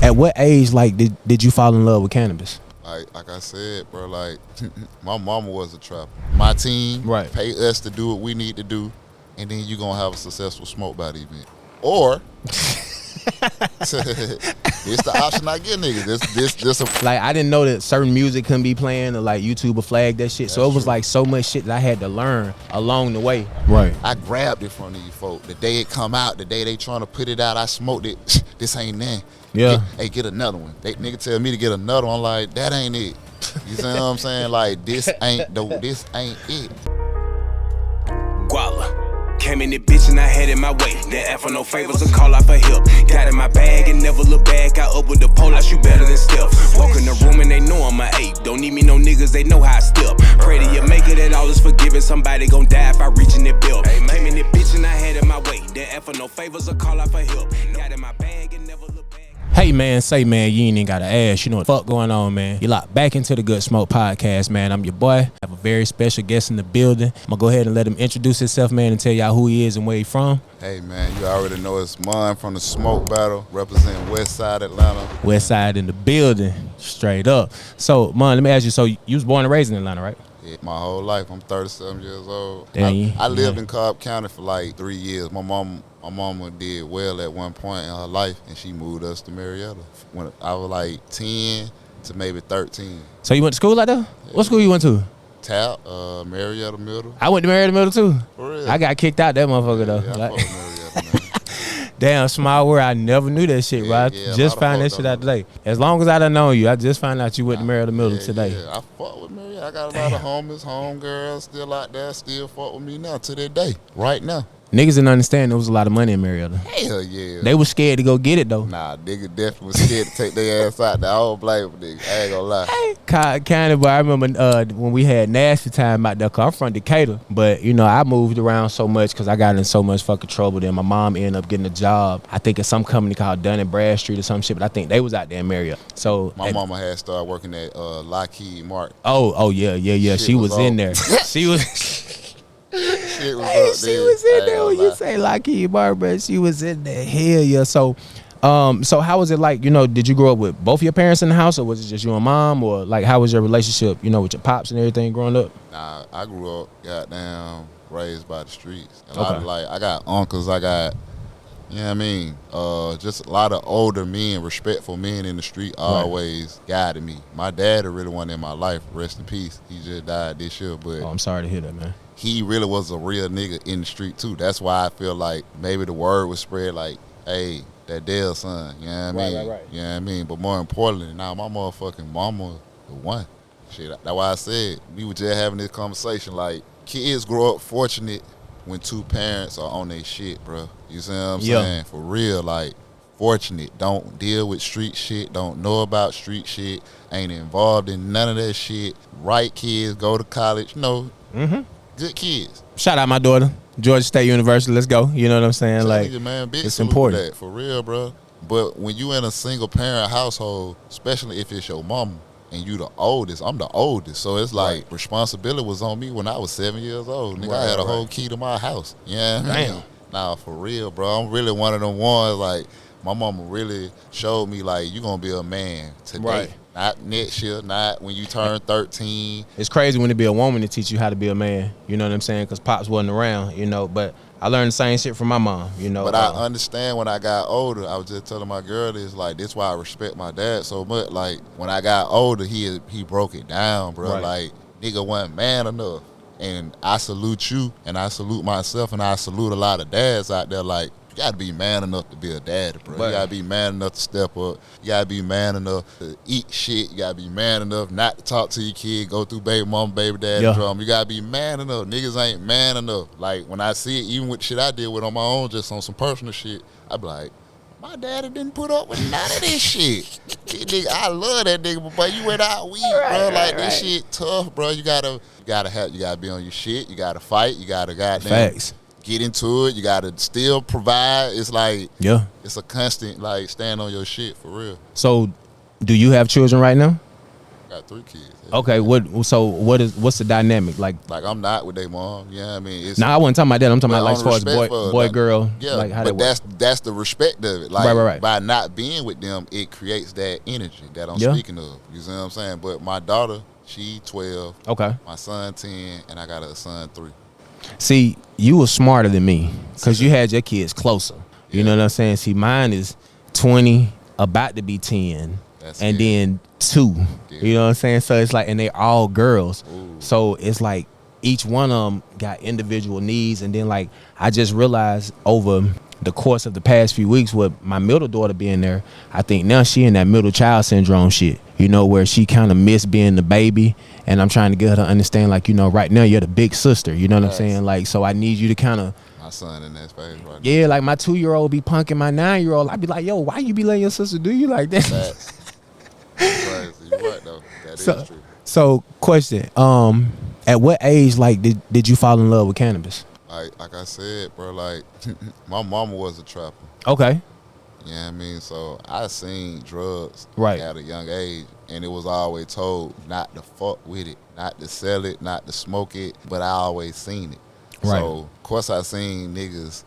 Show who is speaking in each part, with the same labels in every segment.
Speaker 1: At what age, like, did you fall in love with cannabis?
Speaker 2: Like I said, bro, like, my mama was a trapper. My team pay us to do what we need to do, and then you gonna have a successful smoke by the event. Or it's the option I get, niggas. This
Speaker 1: like, I didn't know that certain music couldn't be playing, or like YouTube would flag that shit. So it was like so much shit that I had to learn along the way. Right.
Speaker 2: I grabbed it from these folk. The day it come out, the day they trying to put it out, I smoked it. This ain't that.
Speaker 1: Yeah.
Speaker 2: Get another one. They nigga tell me to get another one. I'm like, that ain't it. You see what I'm saying? Like, this ain't it.
Speaker 3: Guala. Came in the bitch and I had it my way. Didn't ask for no favors or call out for help. Got in my bag and never look back. Got up with the pole, I shoot better than Steph. Walk in the room and they know I'm a ape. Don't need me no niggas, they know how I step. Pray to you make it that all is forgiven. Somebody gon' die if I reach in that belt. Came in the bitch and I had it my way. Didn't ask for no favors or call out for help. Got in my bag and never look back.
Speaker 1: Hey man, say man, you ain't even gotta ask. You know what the fuck going on, man. You locked back into the Good Smoke Podcast, man. I'm your boy. I have a very special guest in the building. I'm gonna go ahead and let him introduce himself, man, and tell y'all who he is and where he from.
Speaker 2: Hey man, you already know it's Mon from the Smoke Battle, representing West Side Atlanta.
Speaker 1: West Side in the building, straight up. So, Mon, let me ask you, so you was born and raised in Atlanta, right?
Speaker 2: Yeah, my whole life. I'm 37 years old.
Speaker 1: Damn,
Speaker 2: I lived in Cobb County for like 3 years. My mama did well at one point in her life, and she moved us to Marietta when I was like 10 to maybe 13.
Speaker 1: So you went to school like that? Yeah. What school you went to?
Speaker 2: TAP, Marietta Middle.
Speaker 1: I went to Marietta Middle too.
Speaker 2: For real?
Speaker 1: I got kicked out that motherfucker though.
Speaker 2: Yeah, I fuck with Marietta, man.
Speaker 1: Damn, small world. I never knew that shit, bro.
Speaker 2: Yeah,
Speaker 1: just found that shit out today. As long as I done known you, I just found out you went to Marietta Middle today.
Speaker 2: Yeah, I fuck with Marietta. I got a lot of homies, homegirls still out there, still fuck with me now to this day, right now.
Speaker 1: Niggas didn't understand there was a lot of money in Marietta.
Speaker 2: Hell yeah.
Speaker 1: They was scared to go get it though.
Speaker 2: Nah, nigga definitely was scared to take their ass out there. I don't blame them, nigga. I ain't gonna lie.
Speaker 1: Kind of, but I remember when we had nasty time out there, 'cause I'm from Decatur. But, you know, I moved around so much because I got in so much fucking trouble. Then my mom ended up getting a job, I think at some company called Dun & Bradstreet or some shit, but I think they was out there in Marietta. So
Speaker 2: my mama had started working at Lockheed Martin.
Speaker 1: Oh, yeah. She was in there. She was...
Speaker 2: Shit was up
Speaker 1: she was in there when you say Lockheed Martin, she was in there. Hell yeah. So how was it like, you know, did you grow up with both your parents in the house, or was it just you and mom, or like how was your relationship, you know, with your pops and everything growing up?
Speaker 2: Nah, I grew up goddamn raised by the streets. A lot of, I got uncles, I got, you know what I mean, just a lot of older men, respectful men in the street always guided me. My dad is really one in my life, rest in peace. He just died this year, but
Speaker 1: I'm sorry to hear that, man.
Speaker 2: He really was a real nigga in the street too. That's why I feel like maybe the word was spread like, hey, that Dale son, you know what I mean?
Speaker 1: Right.
Speaker 2: You know what I mean? But more importantly, now my motherfucking mama the one. Shit, that's why I said, we were just having this conversation, like, kids grow up fortunate when two parents are on their shit, bro. You see what I'm saying? For real, like, fortunate. Don't deal with street shit, don't know about street shit, ain't involved in none of that shit. Right kids, go to college, good kids.
Speaker 1: Shout out my daughter, Georgia State University. Let's go. You know what I'm saying?
Speaker 2: So
Speaker 1: like,
Speaker 2: nigga, man, big
Speaker 1: it's important.
Speaker 2: That, for real, bro. But when you in a single parent household, especially if it's your mama and you the oldest, I'm the oldest. So it's like responsibility was on me when I was 7 years old. Nigga, I had a whole key to my house. You know what I mean? Nah, for real, bro. I'm really one of them ones, like, my mama really showed me, like, you gonna be a man today. Right. Not next year, not when you turn 13.
Speaker 1: It's crazy when it be a woman to teach you how to be a man. You know what I'm saying? Because Pops wasn't around, you know. But I learned the same shit from my mom, you know.
Speaker 2: But I understand when I got older, I was just telling my girl this, like, this why I respect my dad so much. Like, when I got older, he broke it down, bro. Right. Like, nigga wasn't man enough. And I salute you, and I salute myself, and I salute a lot of dads out there, like, you gotta be man enough to be a daddy, bro. You gotta be man enough to step up. You gotta be man enough to eat shit. You gotta be man enough not to talk to your kid, go through baby mama, baby daddy drum. You gotta be man enough. Niggas ain't man enough. Like, when I see it, even with shit I did with on my own, just on some personal shit, I be like, my daddy didn't put up with none of this shit. Nigga, I love that nigga, but you went out weak, bro. Like, this shit tough, bro. You gotta be on your shit. You gotta fight. You gotta goddamn get into it. You gotta still provide. It's like, it's a constant, like, stand on your shit for real.
Speaker 1: So, do you have children right now?
Speaker 2: I got 3 kids. Yeah.
Speaker 1: Okay, what's the dynamic like?
Speaker 2: Like I'm not with their mom. You know what I mean? It's,
Speaker 1: Nah, I wasn't talking about that. I'm talking about like as far as
Speaker 2: respect
Speaker 1: boy, girl.
Speaker 2: Yeah,
Speaker 1: like how
Speaker 2: but
Speaker 1: that
Speaker 2: that's the respect of it. Like
Speaker 1: right.
Speaker 2: by not being with them, it creates that energy that I'm
Speaker 1: Yeah.
Speaker 2: speaking of. You see what I'm saying? But my daughter, she 12.
Speaker 1: Okay.
Speaker 2: My son 10, and I got a son 3.
Speaker 1: See, you were smarter than me because you had your kids closer. You know what I'm saying? See, mine is 20, about to be 10, and then 2. Yeah. You know what I'm saying? So it's like, and they all girls. Ooh. So it's like each one of them got individual needs, and then like I just realized over the course of the past few weeks with my middle daughter being there, I think now she in that middle child syndrome shit, you know, where she kind of missed being the baby, and I'm trying to get her to understand, like, you know, right now you're the big sister, you know what I'm saying? Like, so I need you to kind of,
Speaker 2: my son in that space right now.
Speaker 1: Yeah, like my 2-year-old be punking my 9-year-old. I'd be like, yo, why you be letting your sister do you like that?
Speaker 2: That's crazy. You're right though. That is true.
Speaker 1: So question, at what age like did you fall in love with cannabis?
Speaker 2: Like I said, bro, like my mama was a trapper.
Speaker 1: Okay.
Speaker 2: You know what I mean? So I seen drugs
Speaker 1: right
Speaker 2: at a young age, and it was always told not to fuck with it, not to sell it, not to smoke it, but I always seen it.
Speaker 1: Right.
Speaker 2: So of course I seen niggas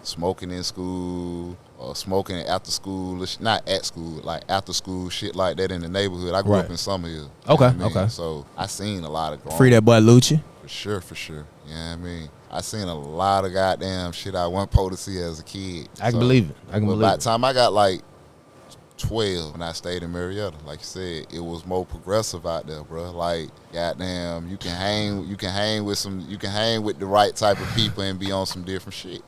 Speaker 2: smoking in school or smoking after school, not at school, like after school shit like that in the neighborhood. I grew up in Summerhill.
Speaker 1: Okay,
Speaker 2: you know what I mean?
Speaker 1: okay.
Speaker 2: So I seen a lot of
Speaker 1: Free that boy Lucci.
Speaker 2: For sure. You know what I mean? I seen a lot of goddamn shit I wasn't supposed to see as a kid.
Speaker 1: I can believe it.
Speaker 2: By the time I got like 12, when I stayed in Marietta, like you said, it was more progressive out there, bro. Like, goddamn, you can hang with the right type of people and be on some different shit.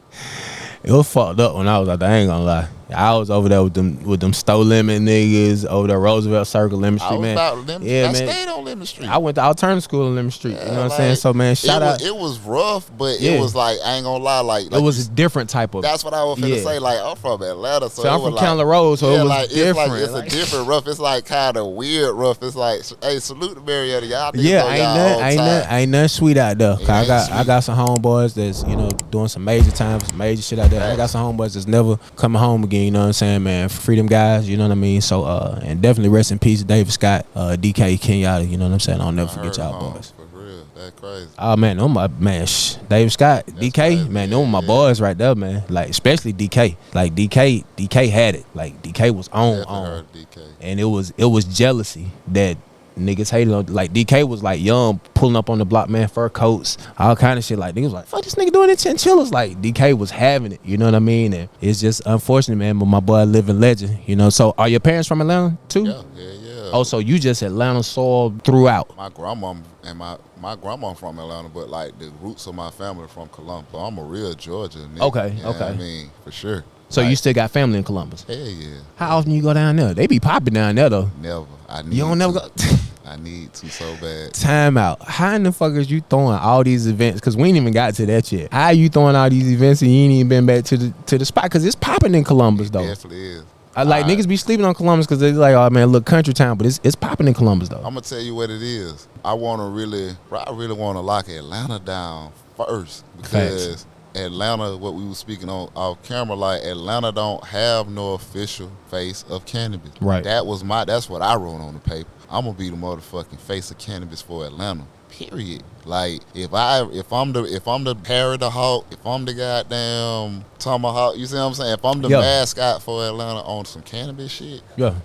Speaker 1: It was fucked up when I was out there, I ain't gonna lie. I was over there with them Stowe Lemon niggas, over there Roosevelt Circle, Lemon Street, man.
Speaker 2: I stayed on Lemon Street.
Speaker 1: I went to alternative school in Lemon Street, you know what I'm saying? So, man, shout out.
Speaker 2: It was rough, but it was like, I ain't gonna lie, like
Speaker 1: it was a different type of.
Speaker 2: That's what I was finna say, like, I'm from Atlanta, so
Speaker 1: I'm from County Road, so it was like, different.
Speaker 2: It's a different rough. It's like kind of weird rough. It's like, hey, salute to Marietta, y'all.
Speaker 1: Ain't nothing sweet out there. I got some homeboys that's, you know, doing some major time, some major shit out there. I got some homeboys that's never coming home again, you know what I'm saying, man? Freedom guys, you know what I mean? So, and definitely rest in peace, David Scott, DK, Kenyatta, you know what I'm saying? I'll never forget y'all boys.
Speaker 2: For real, that's crazy.
Speaker 1: Oh, man, David Scott, that's DK, crazy. Man, them my boys right there, man. Like, especially DK. Like, DK had it. Like, DK was on.
Speaker 2: DK.
Speaker 1: And it was jealousy that niggas hated on. Like, DK was like young, pulling up on the block, man, fur coats, all kind of shit. Like, niggas was like, fuck this nigga doing it, chinchillas. Like, DK was having it, you know what I mean? And it's just unfortunate, man, but my boy a living legend, you know. So are your parents from Atlanta too?
Speaker 2: Yeah.
Speaker 1: Oh, so you just Atlanta soil throughout.
Speaker 2: My grandma and my grandma from Atlanta, but like the roots of my family are from Columbus. So I'm a real Georgia nigga.
Speaker 1: Okay,
Speaker 2: you know what I mean, for sure.
Speaker 1: So you still got family in Columbus?
Speaker 2: Hell yeah.
Speaker 1: How often you go down there? They be popping down there though.
Speaker 2: Never.
Speaker 1: You don't never go.
Speaker 2: I need to so bad.
Speaker 1: Time out. How in the fuck is you throwing all these events? Because we ain't even got to that yet. How are you throwing all these events and you ain't even been back to the spot? Because it's popping in Columbus though.
Speaker 2: It definitely is.
Speaker 1: Niggas be sleeping on Columbus because they're like, oh man, look, country town, but it's popping in Columbus though.
Speaker 2: I'm gonna tell you what it is. I really want to lock Atlanta down first because
Speaker 1: Facts.
Speaker 2: Atlanta, what we were speaking on off camera, like Atlanta don't have no official face of cannabis.
Speaker 1: Right.
Speaker 2: That's what I wrote on the paper. I'm gonna be the motherfucking face of cannabis for Atlanta. Period. Like if I'm the Harry the Hawk, if I'm the goddamn Tomahawk, you see what I'm saying? If I'm the mascot for Atlanta on some cannabis shit, the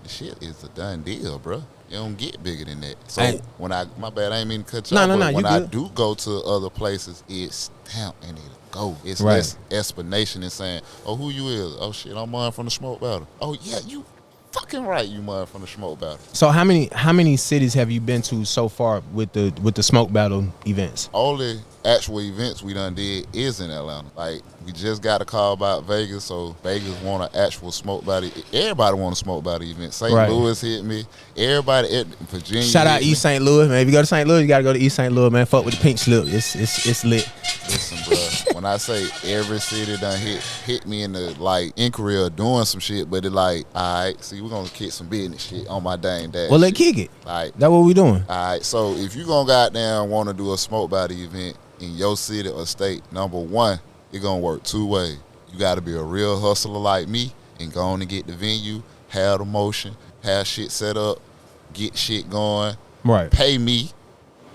Speaker 2: shit is a done deal, bro. You don't get bigger than that. So my bad, I ain't mean to cut you off. But when I do go to other places, it's stamped and it'll go. It's less explanation and saying, oh, who you is? Oh shit, I'm mine from the smoke battle. Oh yeah, you fucking right, you mine from the smoke battle.
Speaker 1: So how many cities have you been to so far with the smoke battle events?
Speaker 2: Only actual events we done did is in Atlanta. Like we just got a call about Vegas, so Vegas want an actual smoke battle. Everybody want a smoke battle event. St. Louis hit me. Everybody at Virginia.
Speaker 1: Shout out East St. Louis, man. If you go to St. Louis, you gotta go to East St. Louis, man. Fuck with the pink slip. It's lit.
Speaker 2: Listen, bro. When I say every city done hit me in the like inquiry of doing some shit, but it like, all right, see, we're gonna kick some business shit on my dang dad.
Speaker 1: Well, let's kick it.
Speaker 2: Like
Speaker 1: that's what we doing.
Speaker 2: All right, so if you gonna goddamn want to do a smoke battle event in your city or state, number one, it gonna work two ways. You gotta be a real hustler like me and go on and get the venue, have the motion, have shit set up, get shit going,
Speaker 1: Right.
Speaker 2: pay me,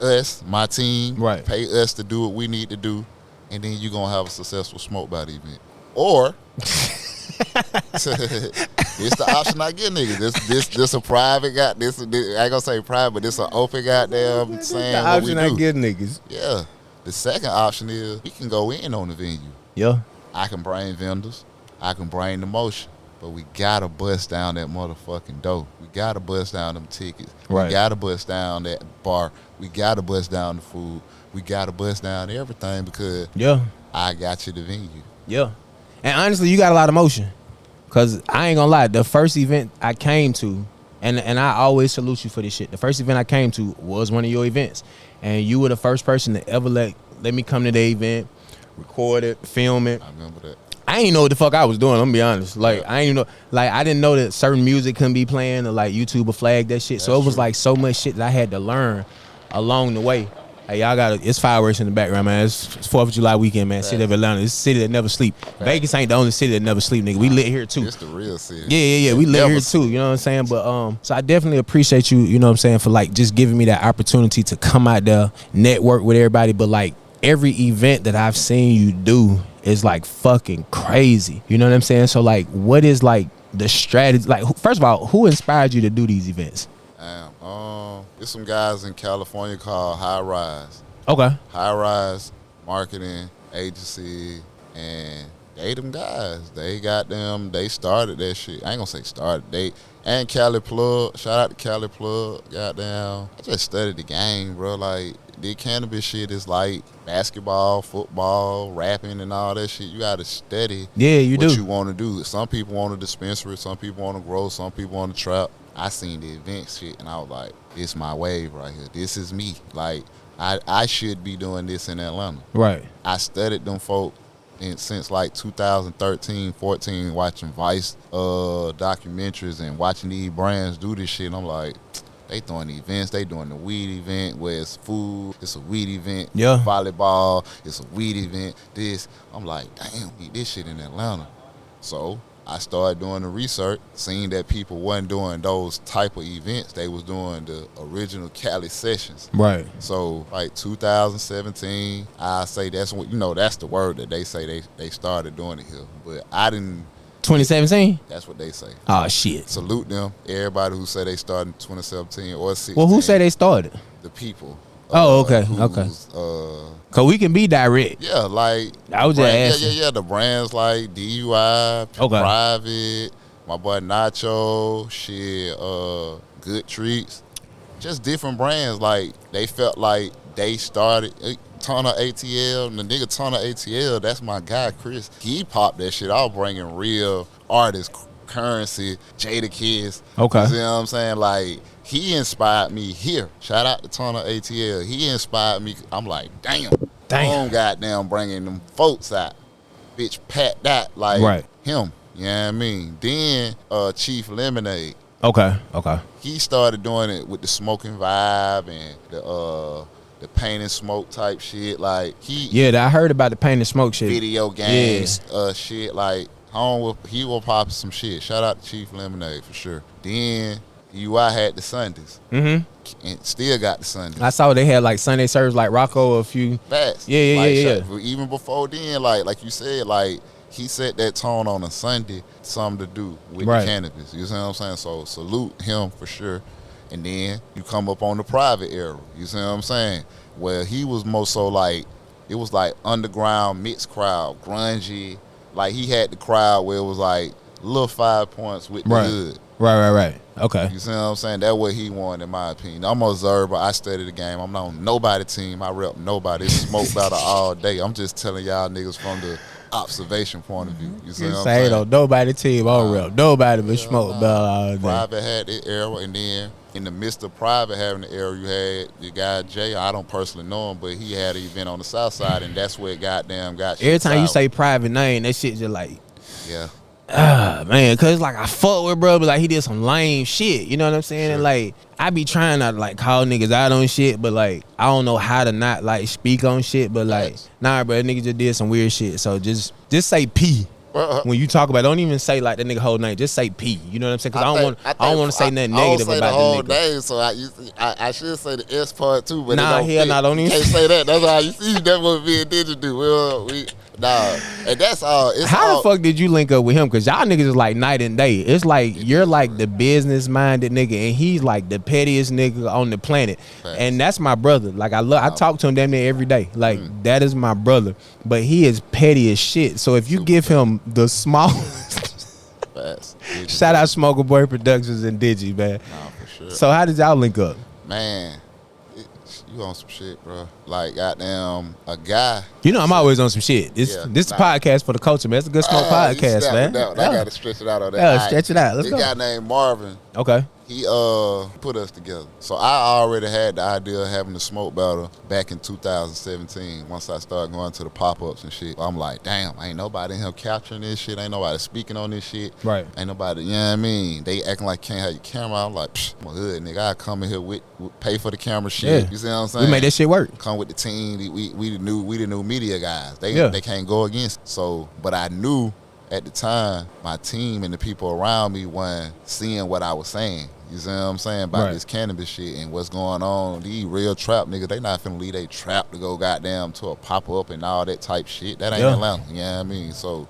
Speaker 2: us, my team,
Speaker 1: Right.
Speaker 2: pay us to do what we need to do, and then you're going to have a successful smoke body event. Or, it's the option I get niggas. This a private guy. This I ain't gonna say private, but this an open goddamn saying
Speaker 1: The
Speaker 2: what we
Speaker 1: option I
Speaker 2: do.
Speaker 1: give niggas.
Speaker 2: Yeah. The second option is we can go in on the venue.
Speaker 1: Yeah.
Speaker 2: I can bring vendors. I can bring the motion. But we gotta bust down that motherfucking dough. We gotta bust down them tickets.
Speaker 1: Right.
Speaker 2: We gotta bust down that bar. We gotta bust down the food. We gotta bust down everything because
Speaker 1: Yeah.
Speaker 2: I got you the venue.
Speaker 1: Yeah. And honestly, you got a lot of motion. Cause I ain't gonna lie, the first event I came to, and I always salute you for this shit. The first event I came to was one of your events. And you were the first person to ever let me come to the event, record it, film it.
Speaker 2: I remember that.
Speaker 1: I ain't know what the fuck I was doing, I'm gonna be honest. Like, I ain't know, like, I didn't know that certain music couldn't be playing or like YouTube would flag that shit. So it was like so much shit that I had to learn along the way. Hey, y'all it's fireworks in the background, man. It's 4th of July weekend, man. City of Atlanta. It's a city that never sleep. Vegas ain't the only city that never sleep, nigga. We lit here too.
Speaker 2: It's the real city.
Speaker 1: Yeah. We lit here too, you know what I'm saying? But so I definitely appreciate you, you know what I'm saying, for like just giving me that opportunity to come out there, network with everybody. But like every event that I've seen you do is like fucking crazy. You know what I'm saying? So like what is like the strategy? Like first of all, who inspired you to do these events?
Speaker 2: There's some guys in California called High Rise.
Speaker 1: Okay.
Speaker 2: High Rise Marketing Agency, and they them guys. They started that shit. I ain't gonna say started. And Cali Plug. Shout out to Cali Plug. Goddamn. I just studied the game, bro. Like, the cannabis shit is like basketball, football, rapping, and all that shit. You gotta study what you want to do. Some people want a dispensary, some people want to grow, some people want to trap. I seen the event shit, and I was like, this my wave right here. This is me. Like, I should be doing this in Atlanta.
Speaker 1: Right.
Speaker 2: I studied them folk since like 2013, 14, watching Vice documentaries and watching these brands do this shit. And I'm like, they throwing events. They doing the weed event where it's food. It's a weed event.
Speaker 1: Yeah.
Speaker 2: Volleyball. It's a weed event. This. I'm like, damn, we need this shit in Atlanta. So I started doing the research, seeing that people wasn't doing those type of events. They was doing the original Cali sessions.
Speaker 1: Right.
Speaker 2: So like 2017, I say that's what, that's the word that they say they started doing it here. But I didn't.
Speaker 1: 2017?
Speaker 2: That's what they say.
Speaker 1: Oh shit.
Speaker 2: Salute them. Everybody who say they started in 2017 or 16.
Speaker 1: Well, who say they started?
Speaker 2: The people.
Speaker 1: Oh, okay. Okay. Cause we can be direct.
Speaker 2: Yeah, like
Speaker 1: I was just asking.
Speaker 2: Yeah. The brands like DUI, Private, my boy Nacho, shit, Good Treats, just different brands. Like they felt like they started. Tana ATL, the nigga Tana ATL, that's my guy Chris. He popped that shit. I was bringing real artists, Currency, Jada Kids.
Speaker 1: Okay.
Speaker 2: You see what I'm saying? Like, he inspired me here. Shout out to Tana ATL. He inspired me. I'm like, damn. Goddamn bringing them folks out. Bitch, pat that like him. You know what I mean? Then Chief Lemonade.
Speaker 1: Okay.
Speaker 2: He started doing it with the smoking vibe and the paint and smoke type shit. Like
Speaker 1: I heard about the paint and smoke shit.
Speaker 2: Video games, shit. Like he will pop some shit. Shout out to Chief Lemonade for sure. Then UI had the Sundays. And still got the Sundays.
Speaker 1: I saw they had like Sunday service like Rocco a few.
Speaker 2: Facts.
Speaker 1: Yeah.
Speaker 2: Even before then, like you said, like he set that tone on a Sunday, something to do with the cannabis. You see what I'm saying? So salute him for sure. And then you come up on the Private era. You see what I'm saying? Where he was more so like, it was like underground mixed crowd, grungy. Like he had the crowd where it was like little 5 points with the hood.
Speaker 1: Right. Okay.
Speaker 2: You see what I'm saying? That's what he wanted, in my opinion. I'm an observer. I study the game. I'm not on nobody team. I rep nobody. It's smoke battle all day. I'm just telling y'all niggas from the observation point of view. You see what I'm saying?
Speaker 1: Though, nobody team. I rep nobody but smoke battle all day.
Speaker 2: Private had the era, and then in the midst of Private having the era, you had the guy Jay. I don't personally know him, but he had an event on the south side, and that's where it got
Speaker 1: every time you say Private name, that shit just like,
Speaker 2: yeah.
Speaker 1: Man, cause like I fuck with bro, but like he did some lame shit, you know what I'm saying? Sure. And like I be trying not to like call niggas out on shit, but like I don't know how to not like speak on shit, but like nah, bro, that nigga just did some weird shit. So just say P. When you talk about, don't even say like that nigga whole name. Just say P. You know what I'm saying? Because I don't want to say nothing negative
Speaker 2: say
Speaker 1: about
Speaker 2: the whole
Speaker 1: the nigga.
Speaker 2: name, so I should say the S part too. But
Speaker 1: Nah, hell nah, don't even
Speaker 2: can't say that. That's how you see. That's what me and Digit do. Nah, and that's all. It's
Speaker 1: How
Speaker 2: all,
Speaker 1: the fuck did you link up with him? Because y'all niggas is like night and day. It's like you're like the business minded nigga, and he's like the pettiest nigga on the planet.
Speaker 2: Facts.
Speaker 1: And that's my brother. Like I talk to him damn near every day. Like that is my brother. But he is petty as shit. So if you give him the smallest, shout out Smoker Boy Productions and Digi, man.
Speaker 2: Nah, for sure.
Speaker 1: So how did y'all link up?
Speaker 2: Man, you on some shit, bro. Like, goddamn, a guy.
Speaker 1: You know I'm always on some shit. This a podcast for the culture, man. It's a good smoke podcast, man.
Speaker 2: I gotta stretch it out on that.
Speaker 1: Yeah, stretch it out. Let's go.
Speaker 2: This guy named Marvin.
Speaker 1: Okay.
Speaker 2: He put us together. So I already had the idea of having the smoke battle back in 2017. Once I started going to the pop-ups and shit, I'm like, damn, ain't nobody in here capturing this shit. Ain't nobody speaking on this shit.
Speaker 1: Right.
Speaker 2: Ain't nobody, you know what I mean? They acting like can't have your camera. I'm like, psh, I'm a hood nigga. I come in here with pay for the camera shit.
Speaker 1: Yeah.
Speaker 2: You see what I'm saying?
Speaker 1: We made that shit work.
Speaker 2: Come with the team. We the new media guys. They can't go against. So, but I knew at the time my team and the people around me weren't seeing what I was saying. You see what I'm saying? About this cannabis shit and what's going on. These real trap niggas, they not finna leave they trap to go goddamn to a pop-up and all that type shit. That ain't Atlanta. You know what I mean? So,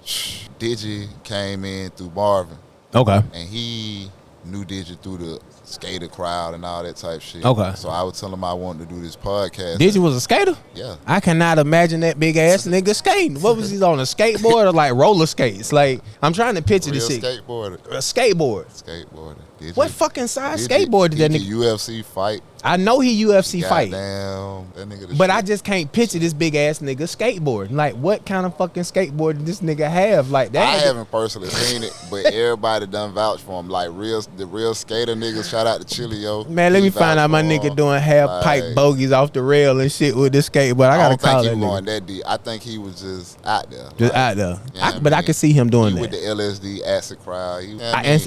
Speaker 2: Digi came in through Marvin.
Speaker 1: Okay.
Speaker 2: And he knew Digi through the skater crowd and all that type shit.
Speaker 1: Okay.
Speaker 2: So I would tell him I wanted to do this podcast.
Speaker 1: Digi was a skater?
Speaker 2: Yeah.
Speaker 1: I cannot imagine that big ass nigga skating. What was he on, a skateboard or like roller skates? Like, I'm trying to picture this shit.
Speaker 2: Skateboarder.
Speaker 1: A skateboard.
Speaker 2: Skateboarder.
Speaker 1: What fucking size skateboard did that nigga?
Speaker 2: UFC fight.
Speaker 1: I know he UFC fight.
Speaker 2: Damn, that nigga.
Speaker 1: But I just can't picture this big ass nigga skateboard. Like, what kind of fucking skateboard did this nigga have? Like that.
Speaker 2: I haven't personally seen it, but everybody done vouch for him. Like the real skater niggas. Shout out to Chilio.
Speaker 1: Man, let me find out my nigga doing half pipe bogeys off the rail and shit with this skateboard. I gotta call that nigga. I don't think he going that
Speaker 2: deep. I think he was just out there.
Speaker 1: Just out there. But I can see him doing that.
Speaker 2: With the LSD acid crowd.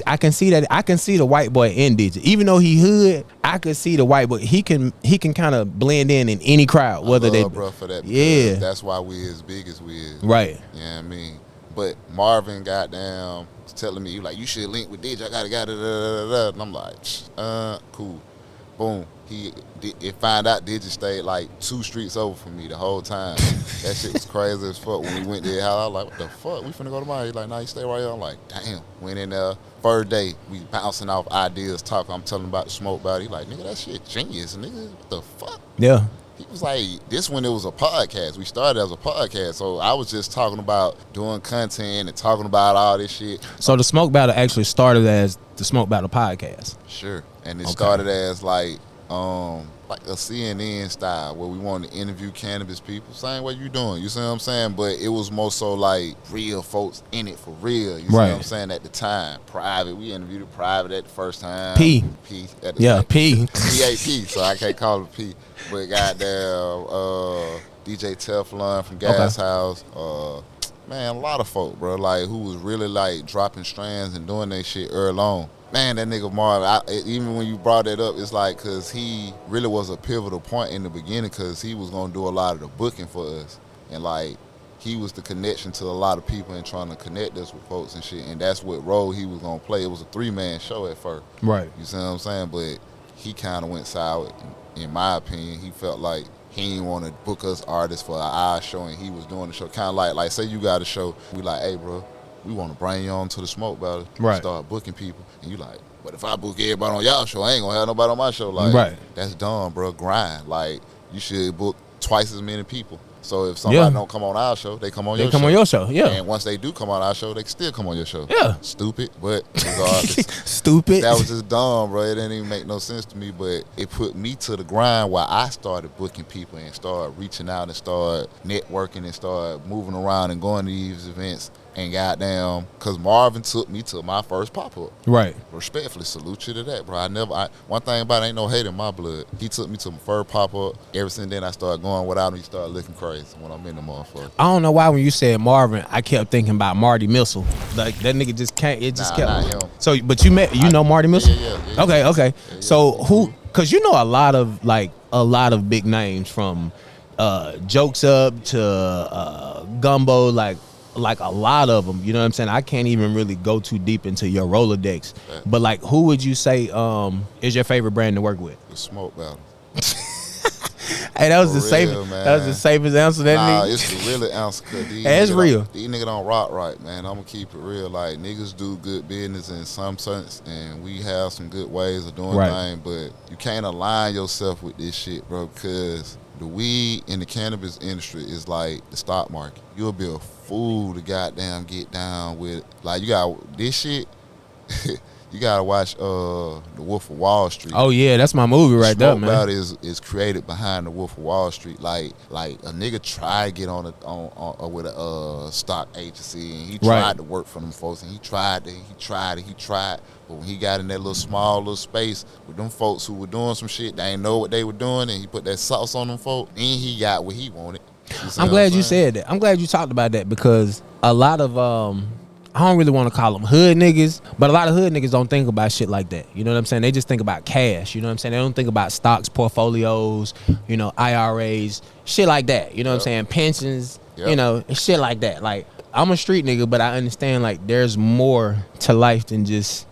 Speaker 1: I can see that. I can see the white boy in Digit. Even though he hood, I could see the white boy. He can kind of blend in any crowd. Whether they,
Speaker 2: bro, for that.
Speaker 1: Yeah.
Speaker 2: That's why we as big as we is.
Speaker 1: Right.
Speaker 2: You know what I mean? But Marvin goddamn was telling me, like, you should link with Digit. I gotta and I'm like, cool. Boom. It find out Digit stayed like 2 streets over from me the whole time. That shit was crazy as fuck. When we went there, I was like, what the fuck? We finna go tomorrow. He's like, nah, you stay right here. I'm like, damn. Went in there. First day, we bouncing off ideas, talking. I'm telling him about the smoke about it. He like, nigga, that shit genius, nigga. What the fuck?
Speaker 1: Yeah.
Speaker 2: He was like, this when it was a podcast. We started as a podcast. So I was just talking about doing content and talking about all this shit.
Speaker 1: So the smoke battle actually started as the Smoke Battle podcast.
Speaker 2: Sure. And it started as like a CNN style where we wanted to interview cannabis people. Same way you doing, you see what I'm saying? But it was more so like real folks in it for real. You see what I'm saying? At the time, private. We interviewed it private at the first time.
Speaker 1: P.
Speaker 2: P.
Speaker 1: P.
Speaker 2: P-A-P, so I can't call it P. But goddamn, DJ Teflon from Gas House. Man, a lot of folk, bro, like who was really like dropping strands and doing that shit early on. Man, that nigga Marv, even when you brought that up, it's like because he really was a pivotal point in the beginning because he was going to do a lot of the booking for us. And, like, he was the connection to a lot of people and trying to connect us with folks and shit. And that's what role he was going to play. It was a 3-man show at first.
Speaker 1: Right.
Speaker 2: You see what I'm saying? But he kind of went sour, in my opinion. He felt like he didn't want to book us artists for our show and he was doing the show. Kind of like, say you got a show, we like, hey, bro, we want to bring you on to the smoke battle.
Speaker 1: Right.
Speaker 2: Start booking people. And you like, but if I book everybody on y'all show, I ain't gonna have nobody on my show. Like, that's dumb, bro. Grind. Like, you should book twice as many people. So if somebody don't come on our show, they come on your show.
Speaker 1: They come on your show, yeah.
Speaker 2: And once they do come on our show, they can still come on your show.
Speaker 1: Yeah.
Speaker 2: Stupid, but regardless.
Speaker 1: Stupid.
Speaker 2: That was just dumb, bro. It didn't even make no sense to me, but it put me to the grind where I started booking people and started reaching out and started networking and started moving around and going to these events. And goddamn, because Marvin took me to my first pop-up.
Speaker 1: Right.
Speaker 2: Respectfully, salute you to that, bro. One thing about it, ain't no hate in my blood. He took me to my first pop-up. Ever since then, I started going without him. He started looking crazy when I'm in the motherfucker.
Speaker 1: I don't know why when you said Marvin, I kept thinking about Marty Missile. Like, that nigga just can't, it just kept.
Speaker 2: Not him.
Speaker 1: So, but you know Marty Missile?
Speaker 2: Yeah.
Speaker 1: Okay. Yeah, so who, because you know a lot of big names from Jokes Up to Gumbo, like, like a lot of them. You know what I'm saying? I can't even really go too deep into your Rolodex. But like, who would you say is your favorite brand to work with?
Speaker 2: The Smoke Battle.
Speaker 1: Hey, that was
Speaker 2: For
Speaker 1: the safest.
Speaker 2: real, man.
Speaker 1: That was the safest answer. That
Speaker 2: Nah,
Speaker 1: nigga.
Speaker 2: it's the really answer. Cause
Speaker 1: It's real.
Speaker 2: These niggas don't rock right, man. I'm gonna keep it real. Like, niggas do good business in some sense, and we have some good ways of doing things, but you can't align yourself with this shit, bro, because the weed in the cannabis industry is like the stock market. You'll be a fool to goddamn get down with it. Like, you got this shit. You gotta watch The Wolf of Wall Street.
Speaker 1: Oh yeah, that's my movie right there, man.
Speaker 2: Smoke Battle is created behind The Wolf of Wall Street. Like a nigga tried to get on with a stock agency, and he tried to work for them folks, and he tried. But when he got in that little space with them folks who were doing some shit, they ain't know what they were doing, and he put that sauce on them folks, and he got what he wanted.
Speaker 1: I'm glad you said that. I'm glad you talked about that, because a lot of I don't really want to call them hood niggas, but a lot of hood niggas don't think about shit like that. You know what I'm saying? They just think about cash. You know what I'm saying? They don't think about stocks, portfolios, you know, IRAs, shit like that. You know what I'm saying? Pensions, you know, shit like that. Like, I'm a street nigga, but I understand, like, there's more to life than just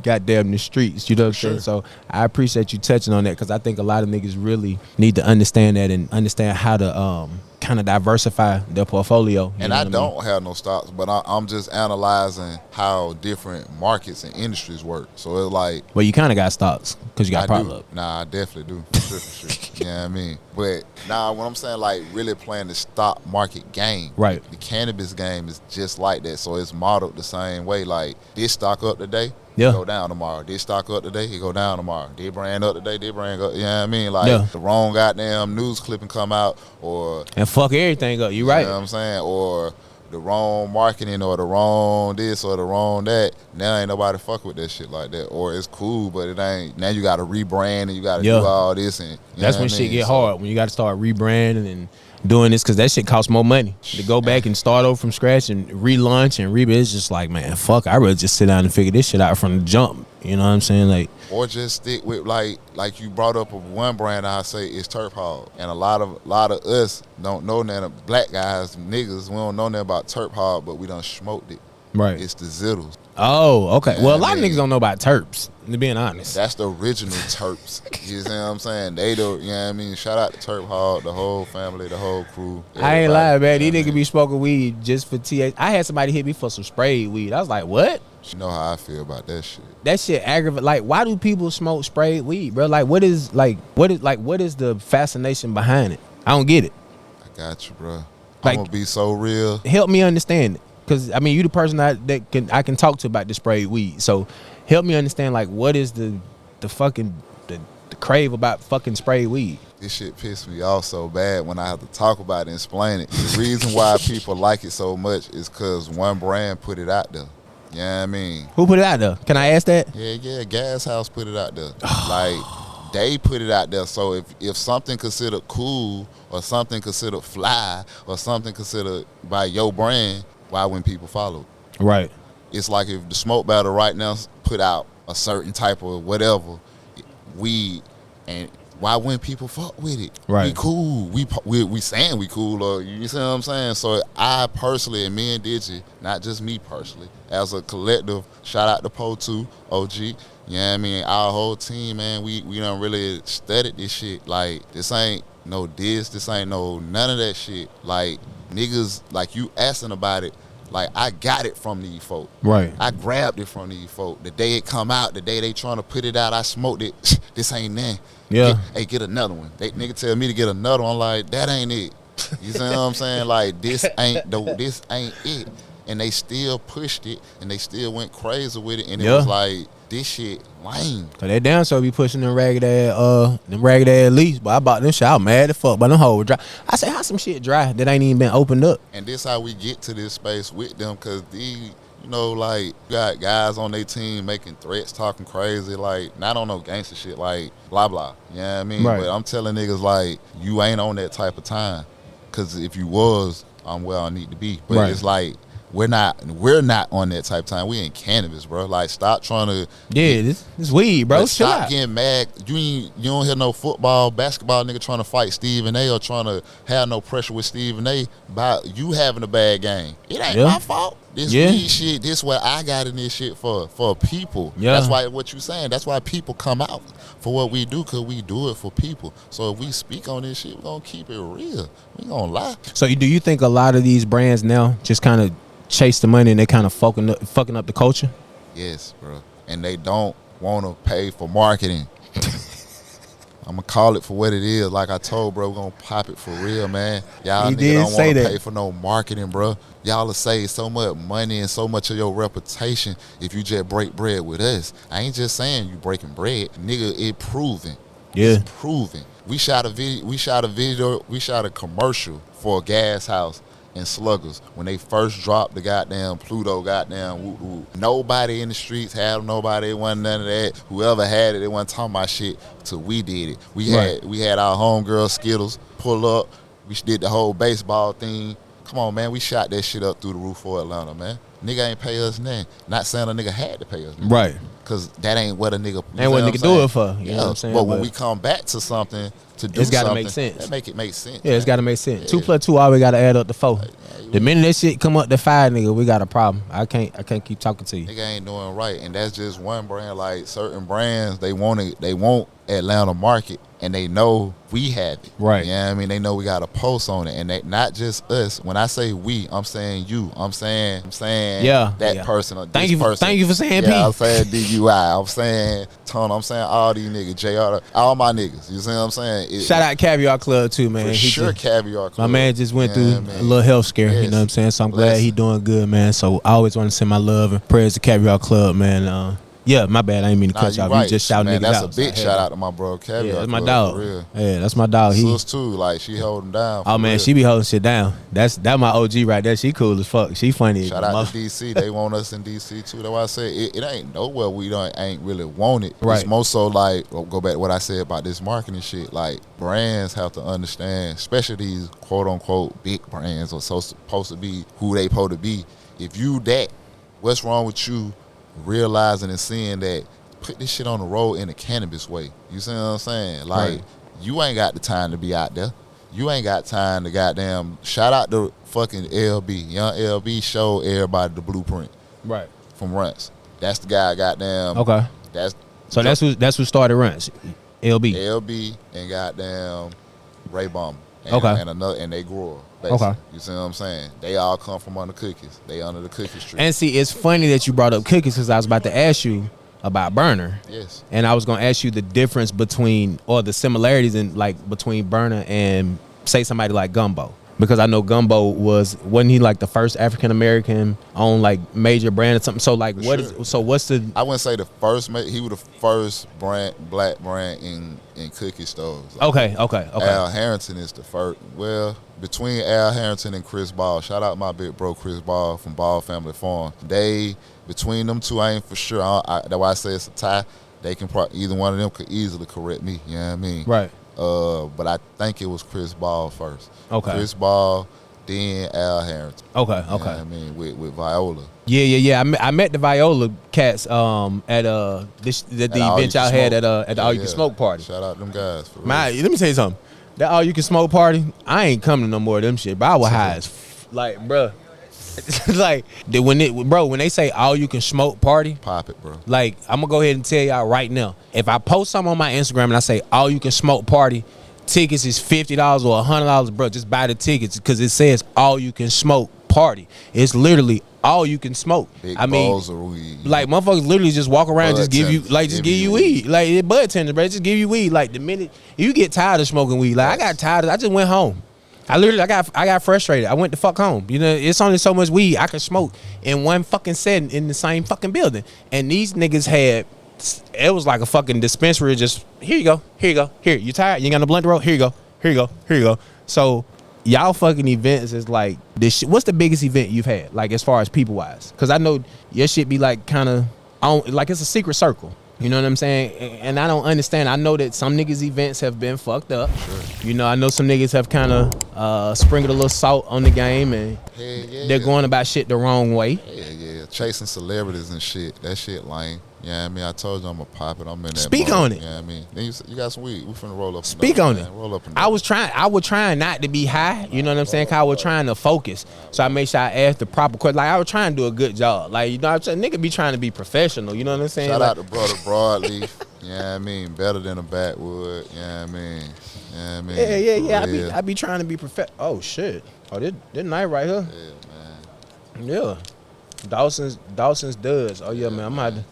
Speaker 1: goddamn the streets. You know what I'm saying? So I appreciate you touching on that, because I think a lot of niggas really need to understand that and understand how to kind of diversify their portfolio.
Speaker 2: And I don't have no stocks, but I'm just analyzing how different markets and industries work. So it's like,
Speaker 1: well, you kind of got stocks because you got prop up.
Speaker 2: Nah, I definitely do. For sure. You know what I mean? But nah, when I'm saying like really playing the stock market game,
Speaker 1: right?
Speaker 2: The cannabis game is just like that. So it's modeled the same way. Like, this stock up today, go down tomorrow. This stock up today, he go down tomorrow. This brand up today, this brand up. You know what I mean? Like, the wrong goddamn news clipping come out, or
Speaker 1: and fuck everything up. You right?
Speaker 2: You know what I'm saying? Or the wrong marketing, or the wrong this, or the wrong that. Now ain't nobody fuck with that shit like that. Or it's cool, but it ain't. Now you got to rebrand, and you got to do all this, and
Speaker 1: that's when shit get hard. When you got to start rebranding and doing this, because that shit costs more money to go back and start over from scratch and relaunch and rebuild. It's just like, man, fuck, I'd rather just sit down and figure this shit out from the jump. You know what I'm saying? Like,
Speaker 2: or just stick with like you brought up of one brand. I say is Turp Hog, and a lot of us don't know that. Black guys, niggas, we don't know nothing about Turp Hog, but we done smoked it.
Speaker 1: Right.
Speaker 2: It's the Zittles.
Speaker 1: Oh, okay. Well, a lot of niggas don't know about terps, to being honest.
Speaker 2: That's the original terps. You see what I'm saying? They do, you know what I mean? Shout out to Turp Hog, the whole family, the whole crew.
Speaker 1: I ain't lying, man. These niggas be smoking weed just for TH. I had somebody hit me for some sprayed weed. I was like, what?
Speaker 2: You know how I feel about that shit.
Speaker 1: That shit aggravate. Like, why do people smoke sprayed weed, bro? Like, what is the fascination behind it? I don't get it.
Speaker 2: I got you, bro.
Speaker 1: Like,
Speaker 2: I'm gonna be so real.
Speaker 1: Help me understand it. Cause I mean, you the person I can talk to about the sprayed weed. So help me understand, like, what is the fucking the crave about fucking sprayed weed?
Speaker 2: This shit pissed me off so bad when I have to talk about it and explain it. The reason why people like it so much is because one brand put it out there. You know what I mean?
Speaker 1: Who put it out there? Can I ask that?
Speaker 2: Yeah. Gas House put it out there. Like, they put it out there. So if something considered cool, or something considered fly, or something considered by your brand, why wouldn't people follow?
Speaker 1: Right.
Speaker 2: It's like if the Smoke Battle right now put out a certain type of whatever weed, and why wouldn't people fuck with it?
Speaker 1: Right.
Speaker 2: We cool. We saying we cool, or you see what I'm saying? So I personally, and me and Digi, not just me personally, as a collective, shout out to Po 2, OG. You know what I mean? Our whole team, man, we done really studied this shit. Like, this ain't no this ain't no none of that shit. Like, niggas, like, you asking about it, like, I got it from these folk.
Speaker 1: Right.
Speaker 2: I grabbed it from these folk. The day it come out, the day they trying to put it out, I smoked it. This ain't that.
Speaker 1: Yeah.
Speaker 2: Get another one. They nigga tell me to get another one. I'm like, that ain't it. You see what I'm saying? Like, this ain't it. And they still pushed it, and they still went crazy with it, and it was like, this shit lame. Cause
Speaker 1: they damn so be pushing them ragged ass leaves. But I bought them shit. I was mad as fuck. But them hoes dry. I say, how some shit dry that ain't even been opened up?
Speaker 2: And this how we get to this space with them, cause these, you know, like, you got guys on their team making threats, talking crazy, like, not on no gangster shit, like, blah blah. You know what I mean?
Speaker 1: Right.
Speaker 2: But I'm telling niggas, like, you ain't on that type of time. Cause if you was, I'm where I need to be. But it's like, we're not on that type of time. We in cannabis, bro. Like, stop trying to.
Speaker 1: Yeah, this weed, bro.
Speaker 2: Stop getting mad. You don't hear no football, basketball nigga trying to fight Stephen A. or trying to have no pressure with Stephen A. about you having a bad game. It ain't my fault. This weed shit, this what I got in this shit for people. Yeah. That's why what you saying. That's why people come out for what we do, because we do it for people. So if we speak on this shit, we're going to keep it real. We gonna lie.
Speaker 1: So do you think a lot of these brands now just kind of chase the money and they kind of fucking up the culture?
Speaker 2: Yes, bro. And they don't want to pay for marketing. I'm going to call it for what it is. Like I told, bro, we're going to pop it for real, man. Y'all niggas don't want to pay for no marketing, bro. Y'all will save so much money and so much of your reputation if you just break bread with us. I ain't just saying you breaking bread. Nigga, it proven.
Speaker 1: Yeah.
Speaker 2: It's proven. We shot a commercial for a gas house in Sluggers when they first dropped the goddamn Pluto goddamn whoop. Nobody in the streets had nobody. It wasn't none of that. Whoever had it, they wasn't talking about shit till we did it. We had our homegirl Skittles pull up. We did the whole baseball thing. Come on, man. We shot that shit up through the roof for Atlanta, man. Nigga ain't pay us nothing. Not saying a nigga had to pay us nothing.
Speaker 1: Right.
Speaker 2: Because that ain't what a nigga...
Speaker 1: Ain't what a nigga do it for. You know what I'm saying?
Speaker 2: But when we come back to something, to do
Speaker 1: it's gotta
Speaker 2: something...
Speaker 1: make sense.
Speaker 2: That make it make sense.
Speaker 1: Yeah, it's got to make sense. 2 + 2 always got to add up to 4. The minute that shit come up to 5, nigga, we got a problem. I can't keep talking to you.
Speaker 2: Nigga ain't doing right. And that's just one brand. Like, certain brands, they want Atlanta market, and they know we have it.
Speaker 1: Right.
Speaker 2: You know what I mean? They know we got a pulse on it. And they, not just us. When I say we, I'm saying you. I'm saying that person or
Speaker 1: Thank
Speaker 2: this person.
Speaker 1: Thank you for saying P.
Speaker 2: I'm saying DUI. I'm saying Tone. I'm saying all these niggas. JR. All my niggas. You see what I'm saying?
Speaker 1: Shout out Caviar Club too, man.
Speaker 2: For sure, Caviar Club.
Speaker 1: My man just went through a little health scare. Yes. You know what I'm saying? So I'm glad he doing good, man. So I always want to send my love and prayers to Caviar Club, man. Yeah, my bad. I ain't mean to cut you off.
Speaker 2: Right.
Speaker 1: You just shouting niggas
Speaker 2: that's
Speaker 1: out.
Speaker 2: That's a big shout out to my bro Caviar.
Speaker 1: Yeah, that's
Speaker 2: my
Speaker 1: dog.
Speaker 2: For real.
Speaker 1: Yeah, that's my dog.
Speaker 2: Sus too. Like, she holding down.
Speaker 1: Oh man,
Speaker 2: real.
Speaker 1: she be holding shit down. That my OG right there. She cool as fuck. She funny.
Speaker 2: Shout out to DC. They want us in DC too. That's why I said it ain't nowhere we ain't really want it. Right. It's more so like, go back to what I said about this marketing shit. Like, brands have to understand, especially these quote unquote big brands or supposed to be who they supposed to be. If you that, what's wrong with you realizing and seeing that? Put this shit on the road in a cannabis way. You see what I'm saying? Like, you ain't got the time to be out there. You ain't got time to goddamn... Shout out to fucking LB. Young LB showed everybody the blueprint.
Speaker 1: Right.
Speaker 2: From Runts. That's the guy goddamn...
Speaker 1: Okay. That's who started Runts. LB.
Speaker 2: LB and goddamn Ray Bomber.
Speaker 1: Okay.
Speaker 2: And they grew up. Basically.
Speaker 1: Okay.
Speaker 2: You see what I'm saying? They all come from under Cookies. They under the Cookies tree.
Speaker 1: And see, it's funny that you brought up Cookies because I was about to ask you about Burner.
Speaker 2: Yes.
Speaker 1: And I was gonna ask you the difference between, or the similarities in, like, between Burner and say somebody like Gumbo. Because I know Gumbo wasn't he like the first African American on like major brand or something? So like what's the...
Speaker 2: I wouldn't say the first, he was the first black brand in cookie stores. Like,
Speaker 1: okay.
Speaker 2: Al Harrington is the first. Well, between Al Harrington and Chris Ball, shout out my big bro Chris Ball from Ball Family Farm. Between them two, I ain't for sure. That's why I say it's a tie. They can either one of them could easily correct me. You know what I mean?
Speaker 1: Right.
Speaker 2: But I think it was Chris Ball first.
Speaker 1: Okay.
Speaker 2: Chris Ball, then Al Harrington.
Speaker 1: Okay.
Speaker 2: You know what I mean, with Viola.
Speaker 1: Yeah. I met the Viola cats at the event y'all had at the All You Can Smoke party.
Speaker 2: Shout out them guys. For
Speaker 1: let me tell you something. That All You Can Smoke party, I ain't coming to no more of them shit. But I was high as like, bruh. Like, when they say All You Can Smoke party,
Speaker 2: pop it, bro.
Speaker 1: Like, I'm gonna go ahead and tell y'all right now. If I post something on my Instagram and I say All You Can Smoke party, tickets is $50 or $100, bro. Just buy the tickets because it says All You Can Smoke party. It's literally all you can smoke.
Speaker 2: Big
Speaker 1: I mean,
Speaker 2: balls of weed.
Speaker 1: Like, motherfuckers literally just walk around,
Speaker 2: Bud
Speaker 1: just give you, like, just give you weed. Like, it bud tender, bro. Just give you weed. Like, the minute you get tired of smoking weed, like, I got tired. I just went home. I got frustrated. I went the fuck home. You know, it's only so much weed I can smoke in one fucking setting in the same fucking building. And these niggas had, it was like a fucking dispensary. Just here you go, here. You tired? You ain't got no blunt to roll? Here you go. So y'all fucking events is like this shit. What's the biggest event you've had, like, as far as people wise? Because I know your shit be like kind of like it's a secret circle. You know what I'm saying? And I don't understand. I know that some niggas' events have been fucked up. Sure. You know, I know some niggas have kind of sprinkle a little salt on the game, and
Speaker 2: Yeah.
Speaker 1: they're going about shit the wrong way.
Speaker 2: Yeah. Chasing celebrities and shit. That shit lame. Yeah, I mean, I told you I'm a pop it. I'm in that.
Speaker 1: Speak
Speaker 2: mode.
Speaker 1: on it.
Speaker 2: Yeah, I mean, then you got some weed. We finna roll up.
Speaker 1: Speak on it.
Speaker 2: Roll up.
Speaker 1: I was trying not to be high. You know what I'm saying? Cause I was trying to focus. So I made sure I asked the proper question. Like I was trying to do a good job. Like you know what I'm saying? Nigga be trying to be professional. You know what I'm saying?
Speaker 2: Shout
Speaker 1: like,
Speaker 2: out to brother Broadleaf. Yeah, I mean, better than a backwood. Yeah, I mean. Yeah, I mean.
Speaker 1: Yeah. I be trying to be professional. Oh shit. Oh, this night right here.
Speaker 2: Yeah, man.
Speaker 1: Yeah. Dawson's does. Oh yeah, man. I'm gonna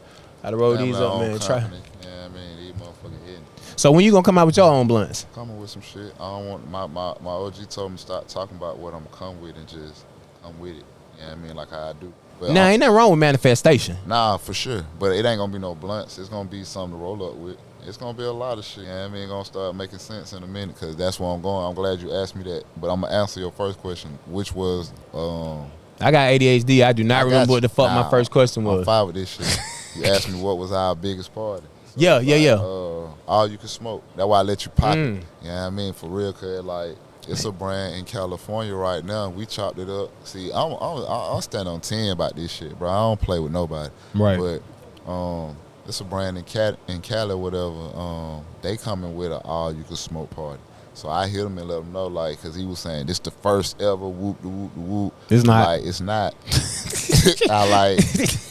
Speaker 1: have to roll these up, man. Try.
Speaker 2: Yeah, I mean, these motherfucking hitting.
Speaker 1: So when you gonna come out with your own blunts?
Speaker 2: Coming with some shit. I don't want my OG told me to start talking about what I'm come with and just come with it. Yeah, I mean, like how I do. But
Speaker 1: Nah, ain't nothing wrong with manifestation.
Speaker 2: Nah, for sure. But it ain't gonna be no blunts. It's gonna be something to roll up with. It's gonna be a lot of shit. Yeah, I mean, gonna start making sense in a minute because that's where I'm going. I'm glad you asked me that. But I'm gonna answer your first question, which was
Speaker 1: I got ADHD. I do not remember what the fuck my first question was.
Speaker 2: I'm fine with this shit. You asked me what was our biggest party. So
Speaker 1: Yeah.
Speaker 2: All you can smoke. That's why I let you pop it. Yeah, I mean, for real, cause like it's a brand in California right now. We chopped it up. See, I'm stand on 10 about this shit, bro. I don't play with nobody.
Speaker 1: Right.
Speaker 2: But it's a brand in Cali, whatever. They coming with an all you can smoke party. So I hit him and let him know, like, because he was saying, this the first ever whoop.
Speaker 1: It's not.
Speaker 2: Like, it's not.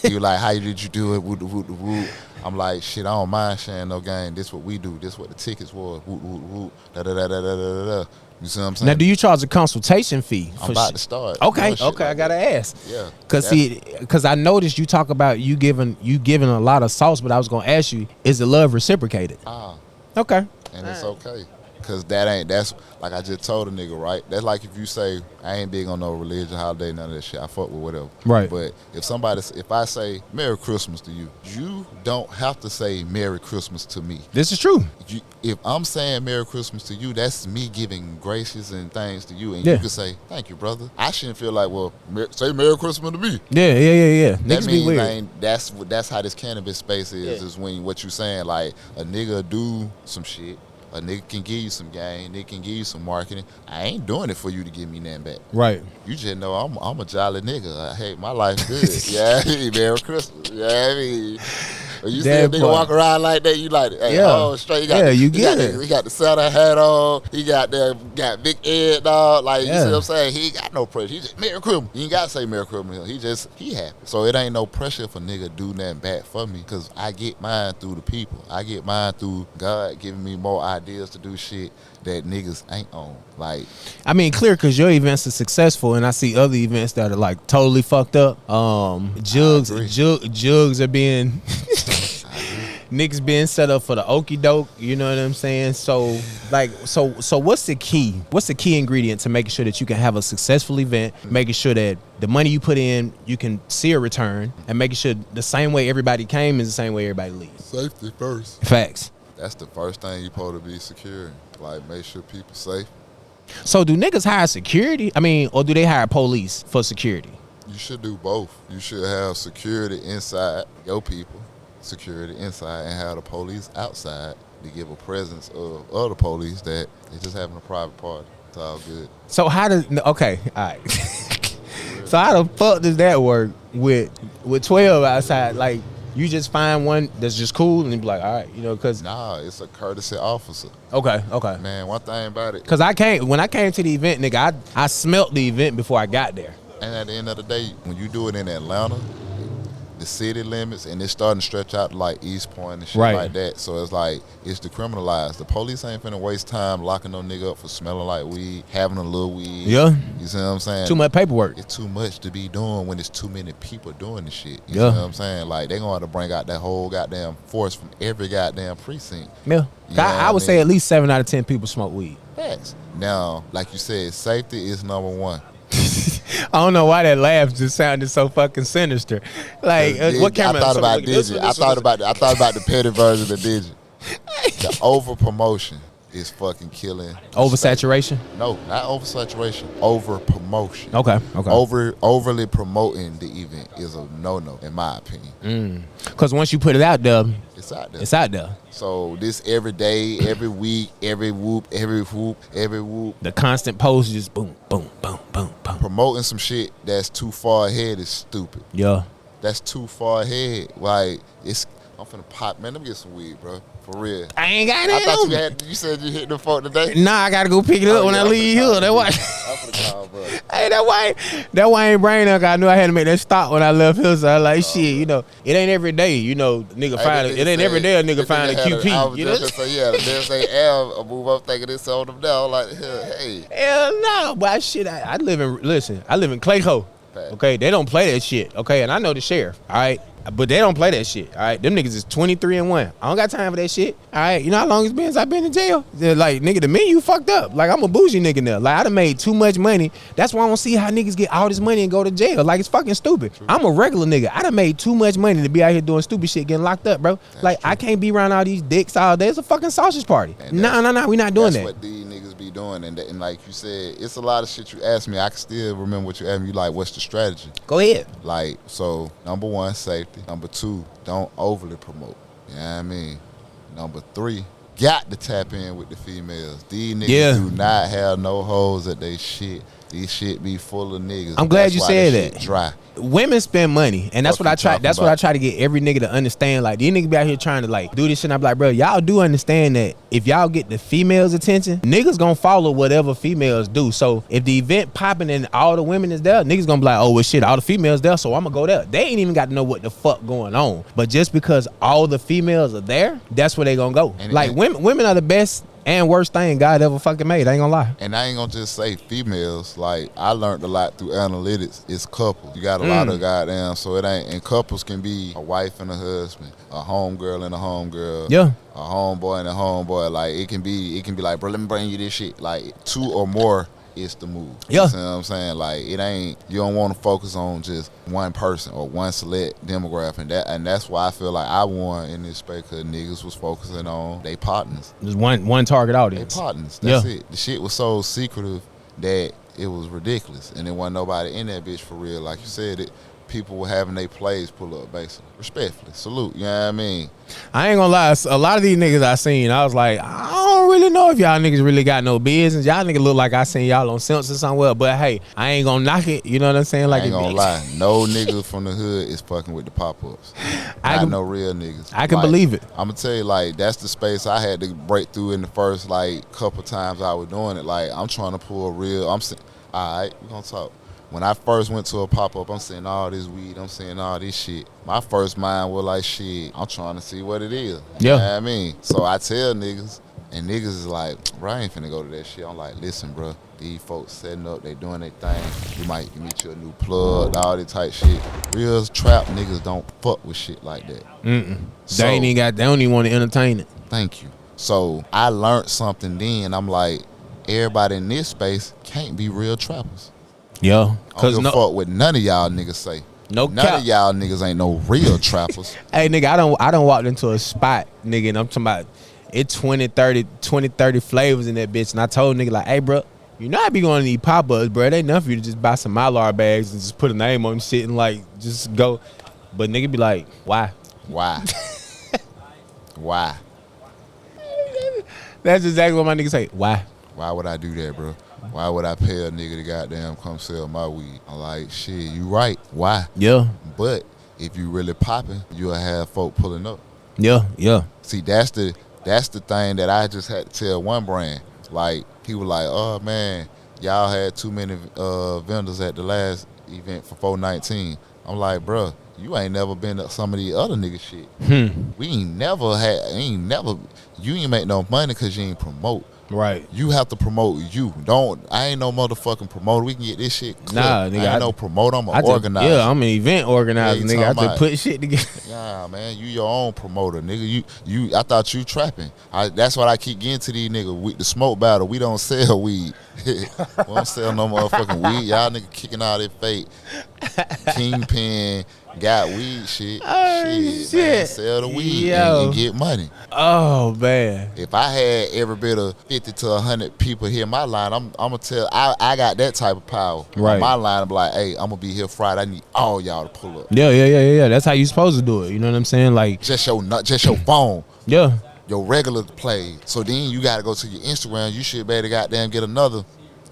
Speaker 2: He was like, how did you do it? Whoop. I'm like, shit, I don't mind sharing no game. This what we do. This what the tickets was. Whoop. Da. You see what I'm saying?
Speaker 1: Now, do you charge a consultation fee?
Speaker 2: I'm about to start.
Speaker 1: Okay, I gotta ask.
Speaker 2: Yeah.
Speaker 1: Because I noticed you talk about you giving a lot of sauce, but I was gonna ask you, is the love reciprocated? Okay.
Speaker 2: And it's okay. Cause that's like I just told a nigga, right? That's like if you say, I ain't big on no religion, holiday, none of that shit. I fuck with whatever.
Speaker 1: Right.
Speaker 2: But if I say Merry Christmas to you, you don't have to say Merry Christmas to me.
Speaker 1: This is true.
Speaker 2: If I'm saying Merry Christmas to you, that's me giving gracious and things to you. And
Speaker 1: Yeah.
Speaker 2: you can say, thank you, brother. I shouldn't feel like, well, say Merry Christmas to me.
Speaker 1: Yeah.
Speaker 2: That
Speaker 1: Niggas be
Speaker 2: means
Speaker 1: weird.
Speaker 2: that's how this cannabis space is when what you saying, like a nigga do some shit. A nigga can give you some game, nigga can give you some marketing. I ain't doing it for you to give me nothing back.
Speaker 1: Right.
Speaker 2: You just know I'm a jolly nigga. Hey, my life good. Yeah, I mean, Merry Christmas. Yeah, I mean, when you see a nigga walk around like that, you like, hey, straight.
Speaker 1: You get it.
Speaker 2: He got the Santa hat on. He got big head, dog. Like, you see what I'm saying? He ain't got no pressure. He just Merry Christmas. You ain't got to say Merry Christmas. He happy. So it ain't no pressure for nigga to do nothing bad for me because I get mine through the people. I get mine through God giving me more ideas to do shit that niggas ain't on. Like,
Speaker 1: I mean, clear because your events are successful, and I see other events that are like totally fucked up. Jugs are being niggas being set up for the okie doke. You know what I'm saying? So what's the key? What's the key ingredient to making sure that you can have a successful event? Making sure that the money you put in, you can see a return, and making sure the same way everybody came is the same way everybody leaves.
Speaker 2: Safety first.
Speaker 1: Facts.
Speaker 2: That's the first thing you supposed to be secure. Like, make sure people safe.
Speaker 1: So do niggas hire security? I mean, or do they hire police for security?
Speaker 2: You should do both. You should have security inside your people, security inside, and have the police outside to give a presence of other police that they just having a private party. It's all good.
Speaker 1: So how does all right. So how the fuck does that work with 12 outside? Like, you just find one that's just cool and you be like, all right, you know, because
Speaker 2: nah, it's a courtesy officer.
Speaker 1: Okay.
Speaker 2: Man, one thing about it,
Speaker 1: because when I came to the event, nigga, I smelt the event before I got there.
Speaker 2: And at the end of the day, when you do it in Atlanta, the city limits, and it's starting to stretch out to like East Point and shit like that. So it's like, it's decriminalized. The police ain't finna waste time locking no nigga up for smelling like weed, having a little weed.
Speaker 1: Yeah.
Speaker 2: You see what I'm saying?
Speaker 1: Too much paperwork.
Speaker 2: It's too much to be doing when there's too many people doing the shit. You see what I'm saying? Like, they gonna have to bring out that whole goddamn force from every goddamn precinct.
Speaker 1: Yeah. I would say at least 7 out of 10 people smoke weed.
Speaker 2: Facts. Now, like you said, safety is number one.
Speaker 1: I don't know why that laugh just sounded so fucking sinister. Like, what camera?
Speaker 2: I thought about Digi. I thought about the petty version of Digi. The over promotion. is fucking killing.
Speaker 1: Oversaturation?
Speaker 2: No, not oversaturation. Over promotion.
Speaker 1: Okay.
Speaker 2: Overly promoting the event is a no-no in my opinion.
Speaker 1: Because once you put it out there,
Speaker 2: it's out there.
Speaker 1: It's out there.
Speaker 2: So this every day, every week, every whoop.
Speaker 1: The constant post just boom, boom, boom, boom, boom.
Speaker 2: Promoting some shit that's too far ahead is stupid.
Speaker 1: Yeah.
Speaker 2: That's too far ahead. Like I'm finna pop, man. Let me get some weed, bro. For real.
Speaker 1: I ain't got it.
Speaker 2: I thought you said you hit the phone today.
Speaker 1: Nah, I gotta go pick it up when I leave here. That's why.
Speaker 2: I'm finna call, bro.
Speaker 1: Hey, that why I ain't brain up. I knew I had to make that stop when I left here. So I was like, shit, you know, it ain't every day, you know, nigga find it. It ain't every day a nigga find a QP.
Speaker 2: I was
Speaker 1: you know?
Speaker 2: just gonna say, yeah, then say Al move up thinking this on them now. Like, hey.
Speaker 1: Hell no, but shit, I live in Clayco. Okay, they don't play that shit. Okay, and I know the sheriff. All right. But they don't play that shit, all right? Them niggas is 23-1. I don't got time for that shit, all right? You know how long it's been since I've been in jail? They're like, nigga, the menu fucked up. Like, I'm a bougie nigga now. Like, I done made too much money. That's why I don't see how niggas get all this money and go to jail. Like, it's fucking stupid. True. I'm a regular nigga. I done made too much money to be out here doing stupid shit, getting locked up, bro. That's like, true. I can't be around all these dicks all day. It's a fucking sausage party. No, we not doing that.
Speaker 2: That's what these niggas be doing. And like you said, it's a lot of shit you asked me. I can still remember what you asked me. You like, what's the strategy?
Speaker 1: Go ahead.
Speaker 2: Like, so, number 1, safety. Number 2, don't overly promote. You know what I mean? Number 3, got to tap in with the females. These niggas do not have no hoes at they shit. These shit be full of niggas.
Speaker 1: I'm glad you said that.
Speaker 2: Dry.
Speaker 1: Women spend money, and that's what I try. That's what I try to get every nigga to understand. Like, these niggas be out here trying to like do this shit. And I be like, bro, y'all do understand that if y'all get the females' attention, niggas gonna follow whatever females do. So if the event popping and all the women is there, niggas gonna be like, oh well, shit, all the females there, so I'm gonna go there. They ain't even got to know what the fuck going on. But just because all the females are there, that's where they gonna go. And like women are the best and worst thing God ever fucking made. I ain't gonna lie.
Speaker 2: And I ain't gonna just say females. Like, I learned a lot through analytics. It's couples. You got a lot of goddamn, so it ain't. And couples can be a wife and a husband, a homegirl and a homegirl. Yeah. A homeboy and a homeboy. Like, it can be like, bro, let me bring you this shit. Like, 2 or more is the move.
Speaker 1: Yeah.
Speaker 2: You know what I'm saying? Like, it ain't, you don't want to focus on just one person or one select demographic. And that's why I feel like I won in this space, because niggas was focusing on they partners.
Speaker 1: There's one target audience.
Speaker 2: They partners. That's it. The shit was so secretive that it was ridiculous. And there wasn't nobody in that bitch for real. Like you said, people were having their plays pull up, basically. Respectfully. Salute. You know what I mean?
Speaker 1: I ain't gonna lie. A lot of these niggas I seen, I was like, I don't really know if y'all niggas really got no business. Y'all niggas look like I seen y'all on Simps or somewhere. But hey, I ain't gonna knock it. You know what I'm saying? Like,
Speaker 2: I ain't gonna lie. No niggas from the hood is fucking with the pop-ups. Not no real niggas.
Speaker 1: I can believe it.
Speaker 2: I'm gonna tell you, like, that's the space I had to break through in the first, like, couple times I was doing it. Like, I'm trying to pull a real, all right, we gonna talk. When I first went to a pop-up, I'm seeing all this weed, I'm seeing all this shit. My first mind was like, shit, I'm trying to see what it is. You know what I mean? So I tell niggas, and niggas is like, bro, I ain't finna go to that shit. I'm like, listen, bro, these folks setting up, they doing their thing. You might meet you a new plug, all this type shit. Real trap niggas don't fuck with shit like that.
Speaker 1: So, they don't even want to entertain it.
Speaker 2: Thank you. So I learned something then. I'm like, everybody in this space can't be real trappers.
Speaker 1: Yeah,
Speaker 2: I don't give a fuck what none of y'all niggas say. None of y'all niggas ain't no real trappers.
Speaker 1: Hey, nigga, I don't walked into a spot, nigga, and I'm talking about it 20, 30 flavors in that bitch. And I told nigga, like, hey, bro, you know I be going to these pop-ups, bro. It ain't enough for you to just buy some Mylar bags and just put a name on shit and, like, just go. But nigga be like, why?
Speaker 2: Why? Why?
Speaker 1: That's exactly what my nigga say. Why?
Speaker 2: Why would I do that, bro? Why would I pay a nigga to goddamn come sell my weed? I'm like, shit, you right. Why?
Speaker 1: Yeah.
Speaker 2: But if you really popping, you'll have folk pulling up.
Speaker 1: Yeah, yeah.
Speaker 2: See, that's the thing that I just had to tell one brand. Like, he was like, oh, man, y'all had too many vendors at the last event for 419. I'm like, bro, you ain't never been to some of the other nigga shit. We ain't never, you ain't make no money because you ain't promote.
Speaker 1: Right.
Speaker 2: You have to promote you. I ain't no motherfucking promoter. We can get this shit clipped.
Speaker 1: Nah, nigga.
Speaker 2: I ain't no promoter. I'm an organizer.
Speaker 1: Yeah, I'm an event organizer, nigga. I just put shit together.
Speaker 2: Yeah, man. You your own promoter, nigga. I thought you trapping. That's what I keep getting to these niggas. With the smoke battle, we don't sell weed. We don't sell no motherfucking weed. Y'all nigga kicking out their fake. Kingpin, got weed shit.
Speaker 1: Oh, shit.
Speaker 2: Man, sell the weed and get money.
Speaker 1: Oh man.
Speaker 2: If I had every bit of 50 to 100 people here in my line, I'm gonna tell. I got that type of power.
Speaker 1: Right.
Speaker 2: On my line, I'm like, hey, I'm gonna be here Friday. I need all y'all to pull up.
Speaker 1: Yeah. That's how you supposed to do it. You know what I'm saying? Like
Speaker 2: Just your phone.
Speaker 1: yeah.
Speaker 2: Your regular play. So then you gotta go to your Instagram. You should better goddamn get another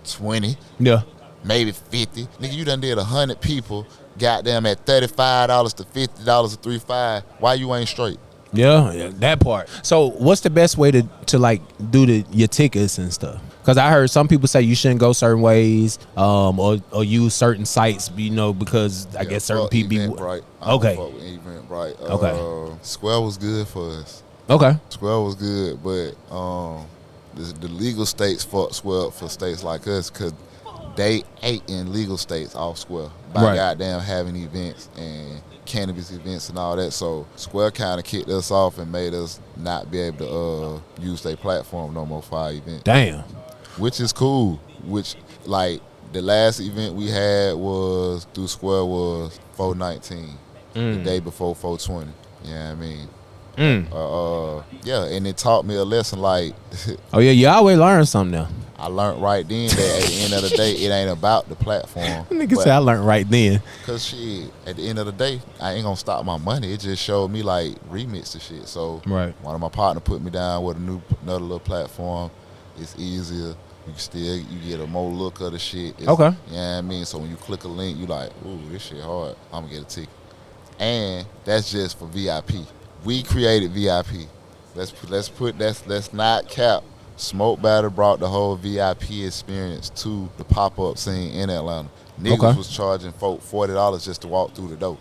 Speaker 2: 20,
Speaker 1: Yeah.
Speaker 2: maybe 50. Nigga, you done did 100 people. Goddamn at $35 to $50 to $35. Why you ain't straight?
Speaker 1: Yeah, that part. So what's the best way to like do your tickets and stuff? Because I heard some people say you shouldn't go certain ways, or use certain sites, you know, because I guess certain people.
Speaker 2: Eventbrite.
Speaker 1: Okay.
Speaker 2: Eventbrite.
Speaker 1: Okay.
Speaker 2: Square was good for us.
Speaker 1: Okay.
Speaker 2: Square was good, but the legal states fuck Square up for states like us because they ate in legal states off Square by goddamn having events and cannabis events and all that. So Square kind of kicked us off and made us not be able to use their platform no more for our event.
Speaker 1: Damn.
Speaker 2: Which is cool. Which, like, the last event we had was through Square was 4/19, the day before 4/20. You know what I mean? Yeah, and it taught me a lesson like
Speaker 1: Oh yeah, you always learn something now.
Speaker 2: I learned right then that at the end of the day, it ain't about the platform.
Speaker 1: Nigga said I learned right then.
Speaker 2: Cause shit, at the end of the day, I ain't gonna stop my money. It just showed me like remix the shit. So one of my partner put me down with another little platform. It's easier. You get a more look of the shit. Okay. You know what I mean? So when you click a link, you like, ooh, this shit hard. I'm gonna get a ticket. And that's just for VIP. We created VIP. Let's not cap. Smoke Battle brought the whole VIP experience to the pop-up scene in Atlanta. Niggas was charging folk $40 just to walk through the door.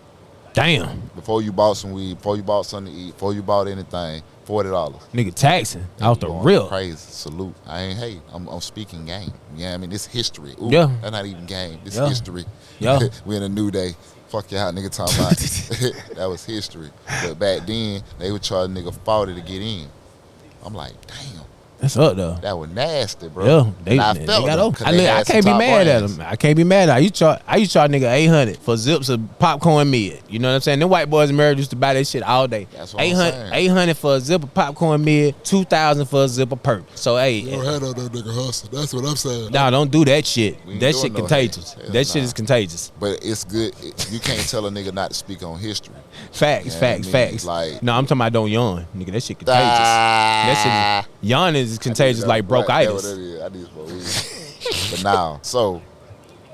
Speaker 1: Damn.
Speaker 2: Before you bought some weed, before you bought something to eat, before you bought anything, $40.
Speaker 1: Nigga taxing out the real.
Speaker 2: Crazy. Salute. I ain't hate. I'm speaking game. You know what I mean? This history. Ooh,
Speaker 1: yeah.
Speaker 2: That's not even game. This history.
Speaker 1: Yeah.
Speaker 2: We in a new day. Fuck y'all nigga talking about that was history. But back then, they would charge nigga 40 to get in. I'm like, damn.
Speaker 1: That's up though.
Speaker 2: That was nasty, bro.
Speaker 1: Yeah, they got over. I can't be mad at them. I can't be mad at them. I used to charge nigga 800 for zips of popcorn mid. You know what I'm saying? Them white boys in America used to buy that shit all day.
Speaker 2: That's what I'm saying.
Speaker 1: 800 for a zip of popcorn mid, 2,000 for a zip of perp. So hey,
Speaker 4: you don't have no nigga hustle. That's what I'm saying.
Speaker 1: Nah, don't do that shit. That shit contagious. That shit is contagious.
Speaker 2: But it's good. You can't tell a nigga not to speak on history.
Speaker 1: Facts. Like, no, I'm talking about don't yawn, nigga. That shit contagious. That shit is yawn is contagious like bronchitis.
Speaker 2: I need some weed. But now, so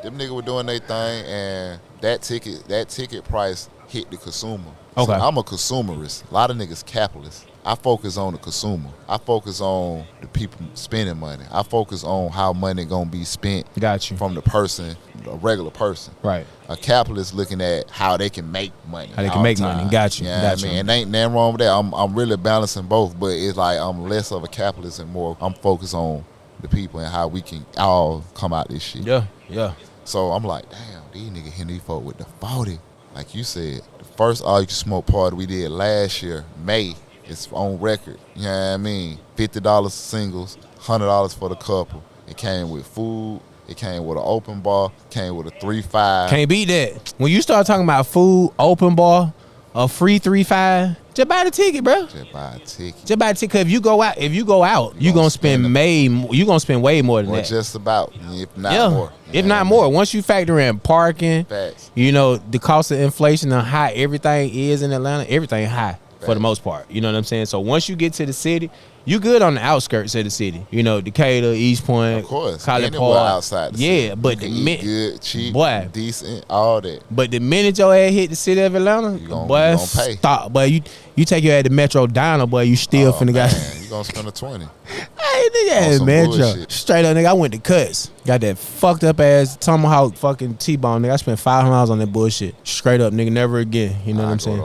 Speaker 2: them niggas were doing their thing, and that ticket price hit the consumer.
Speaker 1: Okay.
Speaker 2: So I'm a consumerist. A lot of niggas capitalists. I focus on the consumer. I focus on the people spending money. I focus on how money gonna be spent.
Speaker 1: Got you.
Speaker 2: From the person, a regular person.
Speaker 1: Right.
Speaker 2: A capitalist looking at how they can make money.
Speaker 1: How they can make money. Got you.
Speaker 2: You know what I mean? And ain't nothing wrong with that. I'm really balancing both, but it's like I'm less of a capitalist and more I'm focused on the people and how we can all come out this shit.
Speaker 1: Yeah.
Speaker 2: So I'm like, damn, these niggas hitting these folk with the 40. Like you said, the first all you can smoke party we did last year, May. It's on record, you know what I mean? $50 singles, $100 for the couple. It came with food. It came with an open bar. Came with a 3-5.
Speaker 1: Can't beat that. When you start talking about food, open bar, a free 3-5, just buy the ticket, bro.
Speaker 2: Just buy a ticket.
Speaker 1: Just buy the ticket. Cause if you go out, you gonna spend way more than that.
Speaker 2: Just about, if not more.
Speaker 1: If not more. Once you factor in parking,
Speaker 2: facts.
Speaker 1: You know the cost of inflation and how everything is in Atlanta, everything high. For the most part, you know what I'm saying? So once you get to the city, you good on the outskirts of the city. You know, Decatur, East Point,
Speaker 2: of course,
Speaker 1: College
Speaker 2: Park.
Speaker 1: Outside the city. But the minute
Speaker 2: good, cheap,
Speaker 1: boy,
Speaker 2: decent, all that.
Speaker 1: But the minute your ass hit the city of Atlanta,
Speaker 2: you gonna pay.
Speaker 1: Stop, boy. You take your ass to Metro Diner, boy. You still finna got.
Speaker 2: You gonna spend a 20.
Speaker 1: Hey, nigga, Metro. Straight up, nigga. I went to Cuts. Got that fucked up ass tomahawk fucking T-bone, nigga. I spent $500 on that bullshit. Straight up, nigga. Never again. You know what I'm saying?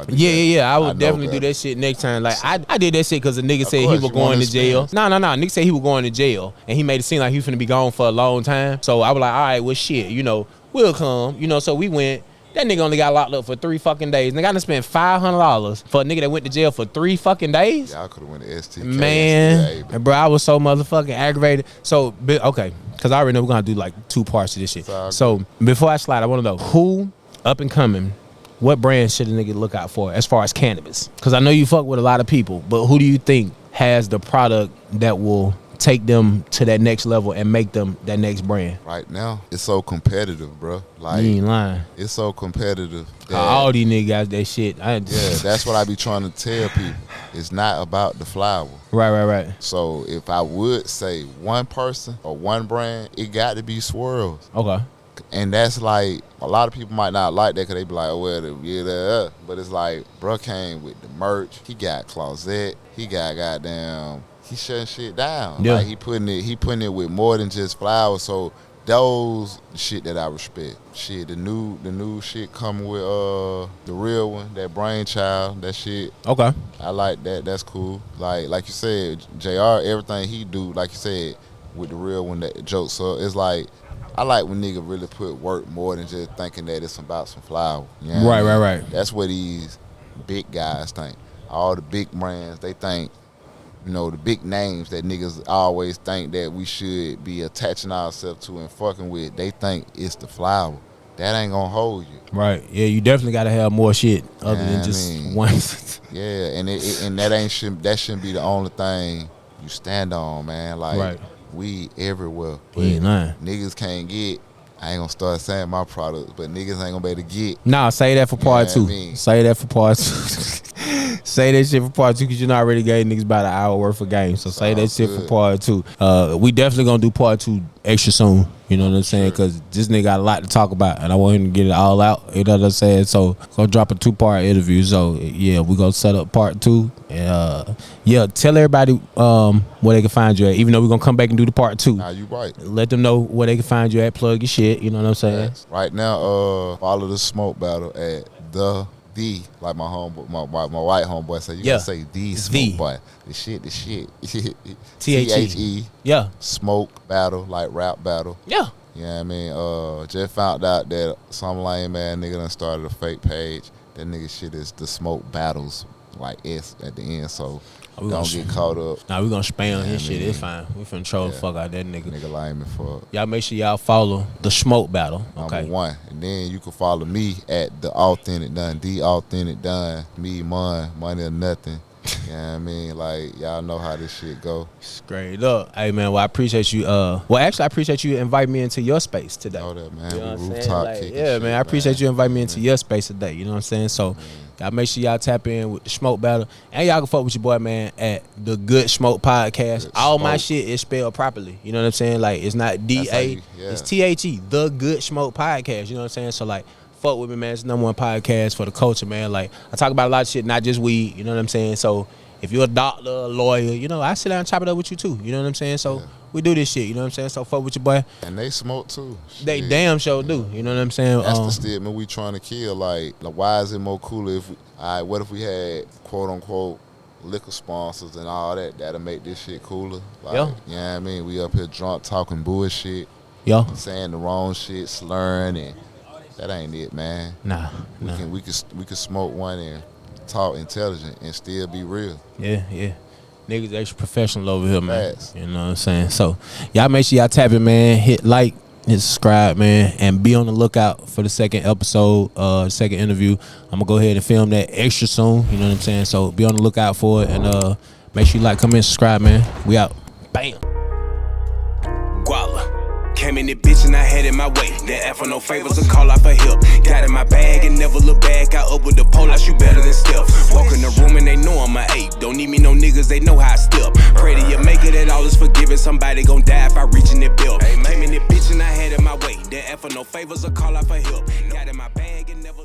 Speaker 1: Yeah. I would definitely do that shit next time. Like I did that shit because the nigga said he was going to jail. No. Nigga said he was going to jail, and he made it seem like he was finna be gone for a long time. So I was like, all right, well, shit, you know, we'll come. You know, so we went. That nigga only got locked up for 3 fucking days. Nigga, I done spent $500 for a nigga that went to jail for 3 fucking days.
Speaker 2: Yeah, I could have went to STK.
Speaker 1: Man, and bro, I was so motherfucking aggravated. So, okay, because I already know we're going to do like 2 parts of this shit. So, before I slide, I want to know who up and coming what brand should a nigga look out for as far as cannabis? Because I know you fuck with a lot of people, but who do you think has the product that will take them to that next level and make them that next brand?
Speaker 2: Right now, it's so competitive, bro. Like,
Speaker 1: You ain't lying.
Speaker 2: it's so competitive. That,
Speaker 1: All these niggas got that shit.
Speaker 2: yeah, that's what I be trying to tell people. It's not about the flower.
Speaker 1: Right.
Speaker 2: So if I would say one person or one brand, it got to be Swirls.
Speaker 1: Okay.
Speaker 2: And that's like, a lot of people might not like that because they be like, oh, well, yeah, but it's like, bro came with the merch. He got closet. He got goddamn, he shutting shit down.
Speaker 1: Yeah.
Speaker 2: Like, he putting it with more than just flowers. So those shit that I respect. Shit, the new shit coming with the real one, that Brainchild, that shit.
Speaker 1: Okay.
Speaker 2: I like that. That's cool. Like you said, JR, everything he do, like you said, with the real one, that joke. So it's like, I like when nigga really put work more than just thinking that it's about some flour. You know what I mean?
Speaker 1: Right.
Speaker 2: That's what these big guys think. All the big brands, they think, you know, the big names that niggas always think that we should be attaching ourselves to and fucking with, they think it's the flour. That ain't gonna hold you.
Speaker 1: Right. Yeah, you definitely gotta have more shit other than just one.
Speaker 2: Yeah, and and that shouldn't be the only thing you stand on, man. Like,
Speaker 1: Right.
Speaker 2: weed everywhere.
Speaker 1: You ain't lying.
Speaker 2: Niggas can't get. I ain't gonna start saying my products, but niggas ain't gonna be able to get.
Speaker 1: Nah, say that for part
Speaker 2: Yeah,
Speaker 1: two.
Speaker 2: I mean-
Speaker 1: Say that for part two. Say that shit for part two, because you know I already gave niggas about an hour worth of game. So say that shit for
Speaker 2: good.
Speaker 1: part two. We definitely gonna do part two extra soon. You know what I'm saying? Because this nigga got a lot to talk about, and I want him to get it all out. You know what I'm saying? So gonna drop a 2-part interview. So yeah, we gonna set up part two. And yeah, tell everybody where they can find you at. Even though we gonna come back and do the part two.
Speaker 2: Nah, you right.
Speaker 1: Let them know where they can find you at. Plug your shit. You know what I'm saying?
Speaker 2: Yes. Right now, follow the smoke battle at the like my homeboy, my white homeboy say. You
Speaker 1: Yeah.
Speaker 2: gotta say the
Speaker 1: It's
Speaker 2: smoke
Speaker 1: the.
Speaker 2: boy. The shit.
Speaker 1: THE.
Speaker 2: THE.
Speaker 1: Yeah.
Speaker 2: Smoke battle, like rap battle.
Speaker 1: Yeah.
Speaker 2: You know what I mean? Just found out that some lame ass nigga done started a fake page. That nigga shit is the smoke battles, like S at the end. So
Speaker 1: we
Speaker 2: don't
Speaker 1: gonna
Speaker 2: get caught up.
Speaker 1: Nah, we gonna spam his
Speaker 2: Yeah,
Speaker 1: shit.
Speaker 2: man.
Speaker 1: It's fine. We finna troll the
Speaker 2: Yeah.
Speaker 1: fuck out that nigga.
Speaker 2: Nigga lame as fuck.
Speaker 1: Y'all make sure y'all follow the smoke battle. Okay.
Speaker 2: Number one. And then you can follow me at the Authentic Done. The Authentic Done. Me, money or nothing. You know what I mean? Like, y'all know how this shit go.
Speaker 1: Straight up. Hey man, well I appreciate you. Well actually I appreciate you inviting me into your space today.
Speaker 2: Know that, man.
Speaker 1: You know what
Speaker 2: We
Speaker 1: I'm saying?
Speaker 2: rooftop
Speaker 1: Like,
Speaker 2: kicking
Speaker 1: yeah,
Speaker 2: shit,
Speaker 1: man. I appreciate you inviting me into your space today. You know what I'm saying? So y'all make sure y'all tap in with the smoke battle. And y'all can fuck with your boy, man, at the Good Smoke Podcast.
Speaker 2: Good
Speaker 1: All my
Speaker 2: Smoke.
Speaker 1: shit is spelled properly. You know what I'm saying? Like, it's not
Speaker 2: That's how
Speaker 1: DA,
Speaker 2: you- yeah.
Speaker 1: it's THE, the Good Smoke Podcast. You know what I'm saying? So like, fuck with me, man. It's the #1 podcast for the culture, man. Like, I talk about a lot of shit, not just weed. You know what I'm saying? So if you're a doctor, a lawyer, you know, I sit down and chop it up with you too. You know what I'm saying? So we do this shit. You know what I'm saying? So fuck with your boy.
Speaker 2: And they smoke too.
Speaker 1: They
Speaker 2: Shit.
Speaker 1: damn sure do. You know what I'm saying?
Speaker 2: That's the statement we trying to kill. Like, why is it more cooler if, what if we had quote unquote liquor sponsors and all that? That'll make this shit cooler. Like,
Speaker 1: Yeah.
Speaker 2: You know what I mean? We up here drunk talking bullshit,
Speaker 1: Yo.
Speaker 2: saying the wrong shit, slurring, and that ain't it, man.
Speaker 1: Nah.
Speaker 2: We can smoke one and talk intelligent and still be real.
Speaker 1: Yeah. Niggas extra professional over here, man.
Speaker 2: Facts.
Speaker 1: You know what I'm saying? So y'all make sure y'all tap it, man. Hit like, hit subscribe, man, and be on the lookout for the second episode, second interview. I'm gonna go ahead and film that extra soon. You know what I'm saying? So be on the lookout for it, and make sure you like, comment, subscribe, man. We out. Bam.
Speaker 3: Guala. Came in the bitch and I had it my way. Didn't ask for no favors or call out for help. Got in my bag and never look back. I up with the pole, I shoot better than Steph. Walk in the room and they know I'm a ape. Don't need me no niggas, they know how I step. Pray to you make it, that all is forgiven. Somebody gon' die if I reach in the belt. Came in the bitch and I had it my way. Didn't ask for no favors or call out for help. Got in my bag and never